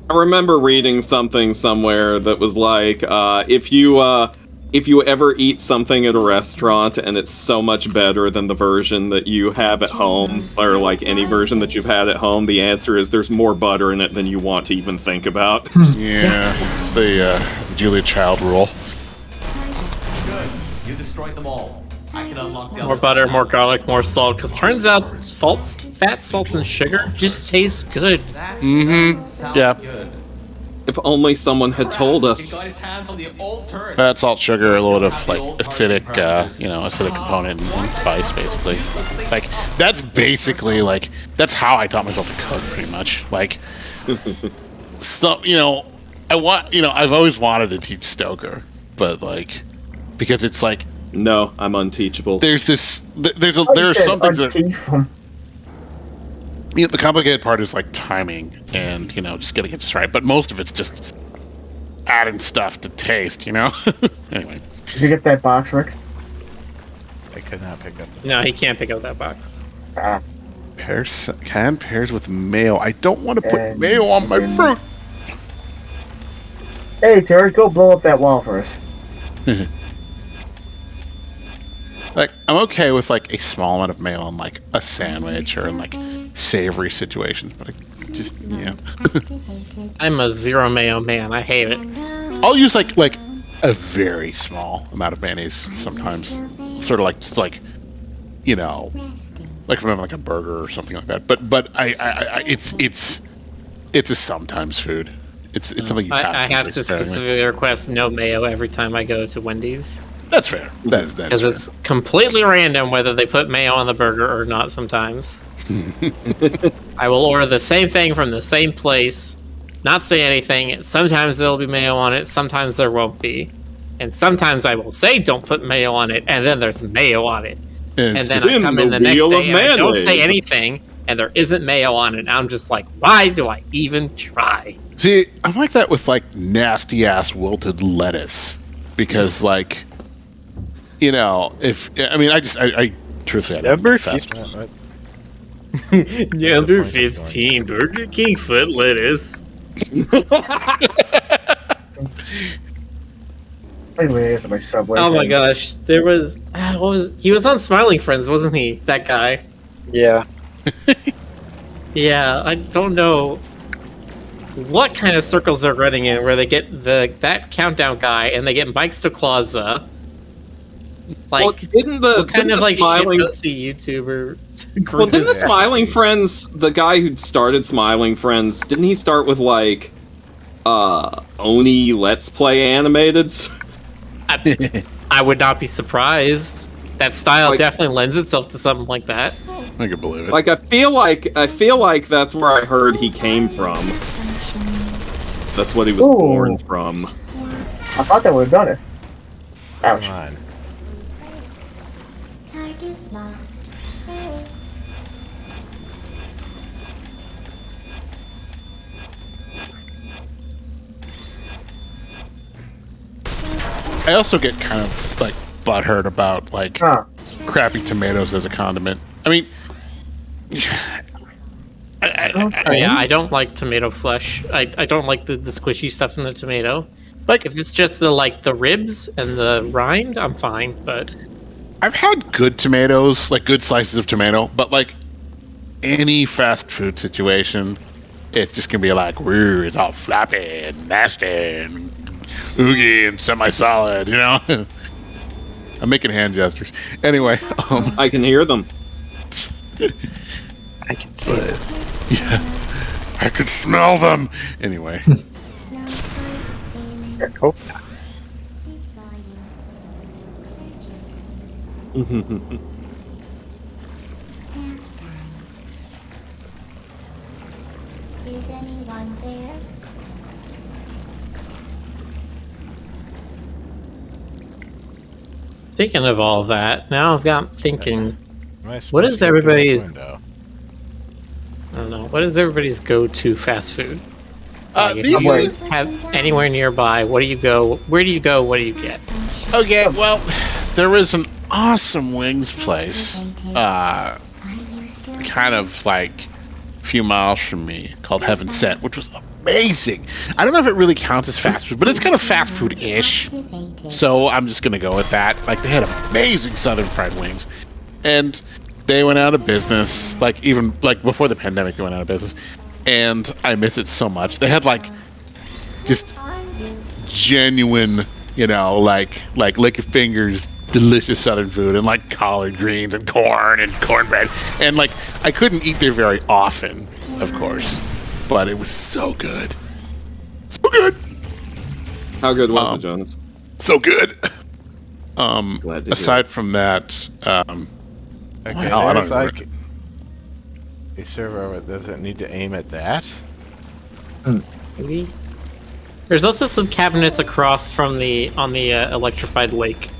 I remember reading something somewhere that was like, if you ever eat something at a restaurant and it's so much better than the version that you have at home, or like any version that you've had at home, the answer is there's more butter in it than you want to even think about. Yeah. It's the Julia Child rule. Good. You destroyed them all. I can unlock the More other butter, side. more garlic, more salt, because turns out fat, salt, and sugar just taste good. That doesn't sound Yeah. good. If only someone had told He us. got his hands on the old turds. Fat, salt, sugar, a little bit of like acidic, acidic component and spice, basically. Like that's basically like that's how I taught myself to cook, pretty much. Like, so I've always wanted to teach Stoker, but like because it's like No, I'm unteachable. there are some things that. Yeah, the complicated part is like timing and just getting it just right. But most of it's just adding stuff to taste. Anyway, Did you get that box, Rick? I could not pick up. No, he can't pick up that box. canned pears with mayo. I don't want to put And- mayo on my fruit. Hey, Terry, go blow up that wall for us. Like I'm okay with like a small amount of mayo on like a sandwich or in like savory situations, but I just I'm a zero mayo man. I hate it. I'll use like a very small amount of mayonnaise sometimes, sort of like just like like from like a burger or something like that. But I it's a sometimes food. It's something you have I have to experiment. specifically request no mayo every time I go to Wendy's. That's fair. That's Because fair. it's completely random whether they put mayo on the burger or not sometimes. I will order the same thing from the same place, not say anything. Sometimes there'll be mayo on it, sometimes there won't be. And sometimes I will say don't put mayo on it, and then there's mayo on it. And And it's then just, I come in the In the next wheel of day and I don't say mayonnaise. anything, and there isn't mayo on it. And I'm just like, why do I even try? see, I'm like that with like nasty ass wilted lettuce because like if I truthfully I don't Number eat fast food. 15. Number 15, Burger King foot lettuce. Anyways, my Subway. Oh my thing. gosh, there was he was on Smiling Friends, wasn't he? That guy. Yeah. Yeah, I don't know what kind of circles they're running in where they get that countdown guy and they get Mike Stoklaza. Like, Well, didn't the what kind didn't of the like smiling shitposty YouTuber group well didn't the is that? Smiling Friends, the guy who started Smiling Friends, didn't he start with like Oni Let's Play animateds? I would not be surprised. That style Like- definitely lends itself to something like that. I can believe it. Like I feel like that's where I heard he came from. That's what he was Ooh. born from. I thought that would have done it. Ouch. Come on. Target lost. I also get kind of like butthurt about like Huh. crappy tomatoes as a condiment. I mean, Oh yeah, I don't like tomato flesh. I don't like the squishy stuff in the tomato. Like, If it's just the ribs and the rind, I'm fine. But I've had good tomatoes, like good slices of tomato, but like any fast food situation, it's just gonna be like, "Woo, it's all floppy and nasty and oogie and semi-solid," you know. I'm making hand gestures. Anyway, I can hear them. I can see it. yeah, I could smell them. Anyway, Hope Is anyone there? speaking of all that, now I've got thinking. Am I What supposed is to go through this everybody's- window? I don't know. What is everybody's go-to fast food? Like, if these you days- have anywhere nearby, what do you go? Where do you go? What do you get? okay, well, there was an awesome wings place, kind of like a few miles from me, called Heaven Sent, which was amazing. I don't know if it really counts as fast food, but it's kind of fast food-ish. So I'm just gonna go with that. Like, they had amazing Southern fried wings, and they went out of business. Like, even like before the pandemic, they went out of business, and I miss it so much. They had like just genuine, you know, like lick your fingers, delicious Southern food, and like collard greens and corn and cornbread, and like I couldn't eat there very often, of course, but it was so good, so good, How good was it, Jonas? so good. Glad to hear Aside from that, Okay, I don't there's remember. like a server. Does it need to aim at that? Maybe. There's also some cabinets across from on the electrified lake.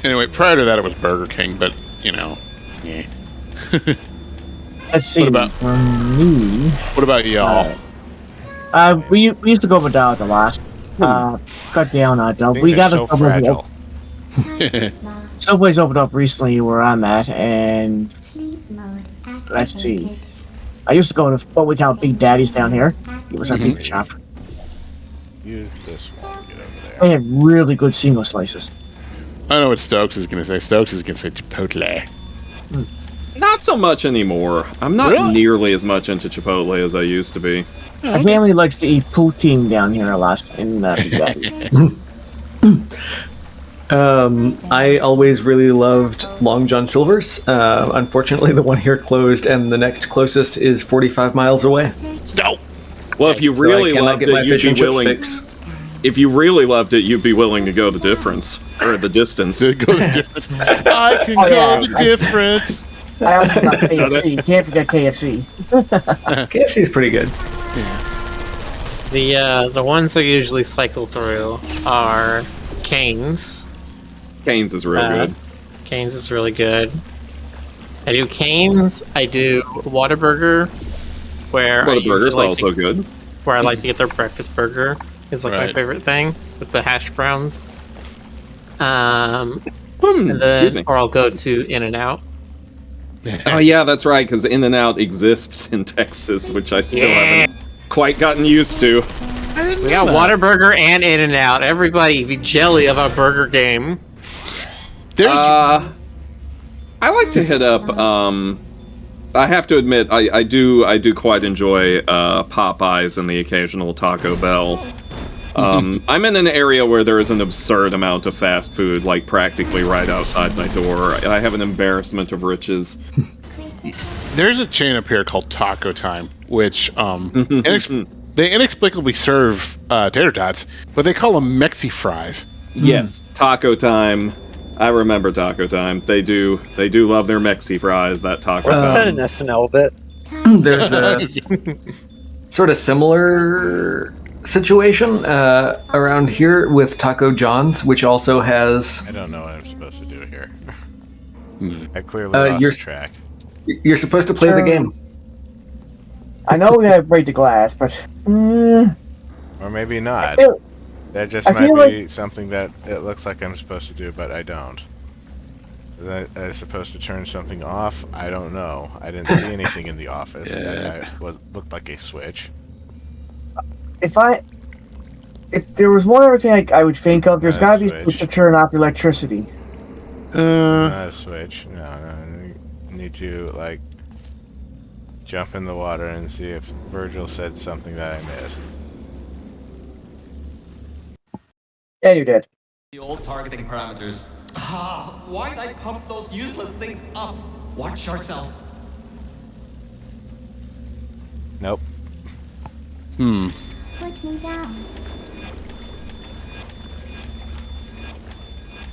anyway, prior to that, it was Burger King, but you know, yeah. Let's see. What about- for me? What about y'all? We used to go over down the last. Cut down on Things we are got so a fragile. Subway's opened up recently where I'm at, and let's see. I used to go to what we call Big Daddy's down here. It was a pizza shop. Use this one. Get over They there. have really good single slices. I know what Stokes is gonna say. Stokes is gonna say Chipotle. Not so much anymore. I'm not Really? nearly as much into Chipotle as I used to be. My family likes to eat poutine down here a lot in Big Daddy's. I always really loved Long John Silver's. Unfortunately, the one here closed, and the next closest is 45 miles away. No. Well, if you So really I cannot loved get my it, you'd fish be and chips willing. fix. If you really loved it, you'd be willing to go the difference or the distance. To go the difference. I can Oh, go yeah. the difference. I also got KFC. Can't forget KFC. KFC is pretty good. The ones I usually cycle through are Cane's. Cane's is real Uh, good. Cane's is really good. I do Cane's. I do Whataburger, where I Whataburger's usually like also good. where I like to get their breakfast burger. Is like my Right. favorite thing with the hash browns. And Excuse then, me. or I'll go to In-N-Out. Oh yeah, that's right. Because In-N-Out exists in Texas, which I still haven't quite gotten used to. We got Whataburger and In-N-Out. Everybody be jelly of a burger game. There's I like to hit up. I have to admit, I do quite enjoy Popeyes and the occasional Taco Bell. I'm in an area where there is an absurd amount of fast food, like practically right outside my door. I have an embarrassment of riches. there's a chain up here called Taco Time, which they inexplicably serve tater tots, but they call them Mexi fries. Yes, Taco Time. I remember Taco Time. They do love their Mexi fries. That Taco kind Time. of an SNL bit. There's a sort of similar situation around here with Taco John's, which also has. I don't know what I'm supposed to do here. I clearly lost you're- the track. You're supposed to play the game. I know we have break the glass, but Or maybe not. feel- That just I might feel be something that it looks like I'm supposed to do, but I don't. That I'm supposed to turn something off? I don't know. I didn't see anything in the office that looked like a switch. if there was one other thing I would think of, there's gotta be a Switch. switch to turn off electricity. Not a switch. No. You need to, like, jump in the water and see if Virgil said something that I missed. Yeah, you did. The old targeting parameters. Ah, why'd I pump those useless things up? Watch yourself. Nope. Put me down.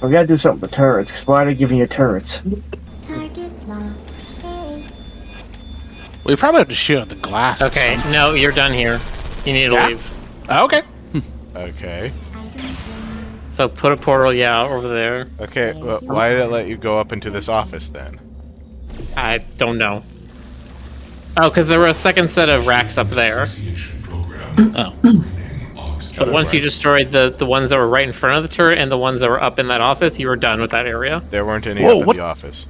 We gotta do something with turrets, because why are they giving you turrets? Target lost. Hey. We probably have to shoot out the glass. or Okay, something. no, you're done here. You need to Yeah? leave. Okay. Okay. I don't blame you. So put a portal, over there. Okay, well, why did it let you go up into this office then? I don't know. Oh, because there were a second set of racks up there. Association program. Oh. Bringing oxygen. But once you destroyed the ones that were right in front of the turret and the ones that were up in that office, you were done with that area. There weren't any Whoa, up in what? the office.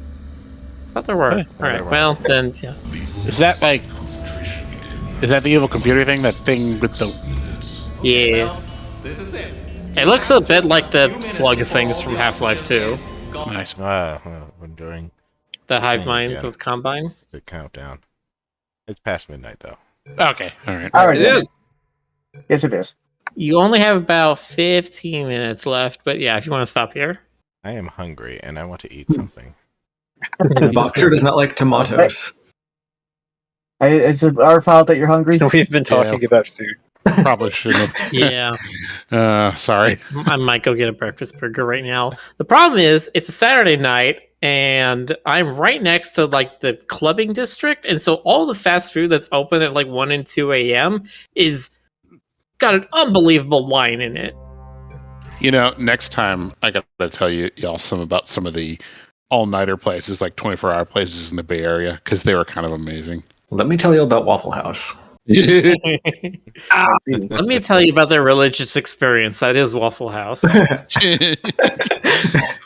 I thought there were. Hey. All right, there were. well, then, yeah. Lethal Is that like? concentration in Is that the evil computer thing? That thing with the? minutes. Yeah. Well, this is it. It looks a bit like the slug things from Half-Life 2. Nice. I'm doing The hive Yeah. minds of Combine. the countdown. It's past midnight, though. Okay. All right. Alright, It is. yes it is. You only have about 15 minutes left, but yeah, if you want to stop here. I am hungry, and I want to eat something. The boxer does not like tomatoes. Is it our fault that you're hungry? We've been talking about food. Probably shouldn't have. Yeah, Sorry. I might go get a breakfast burger right now. The problem is, it's a Saturday night, and I'm right next to like the clubbing district, and so all the fast food that's open at like 1 and 2 a.m. is got an unbelievable line in it. You know, next time I gotta tell y'all about some of the all-nighter places, like 24-hour places in the Bay Area, because they were kind of amazing. Let me tell you about Waffle House. Let me tell you about their religious experience. That is Waffle House.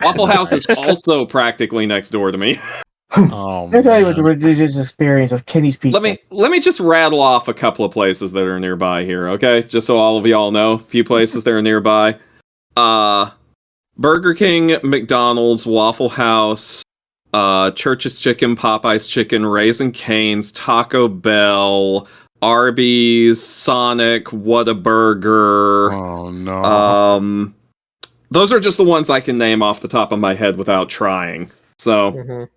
Waffle House is also practically next door to me. Oh, Let me tell you what the man. religious experience of Kenny's Pizza. Let me just rattle off a couple of places that are nearby here, okay? Just so all of y'all know, a few places that are nearby. Burger King, McDonald's, Waffle House, Church's Chicken, Popeye's Chicken, Raising Cane's, Taco Bell, Arby's, Sonic, Whataburger. Oh no. Those are just the ones I can name off the top of my head without trying. So Mhm.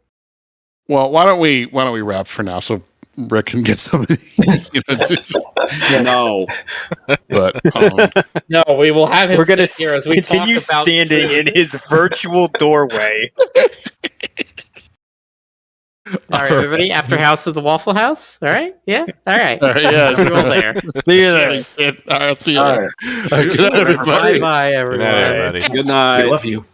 Well, why don't we wrap for now so Rick can get some of the, no. but No, we will have him We're gonna sit here as we continue talk about standing in his virtual doorway. All right, everybody. After House of the Waffle House. All right. Yeah. All right. all right, yeah. We're all there. See you there. All right, I'll see you All later. Good night, everybody. Bye, bye, Good everyone. night, everybody. Good I night. love you.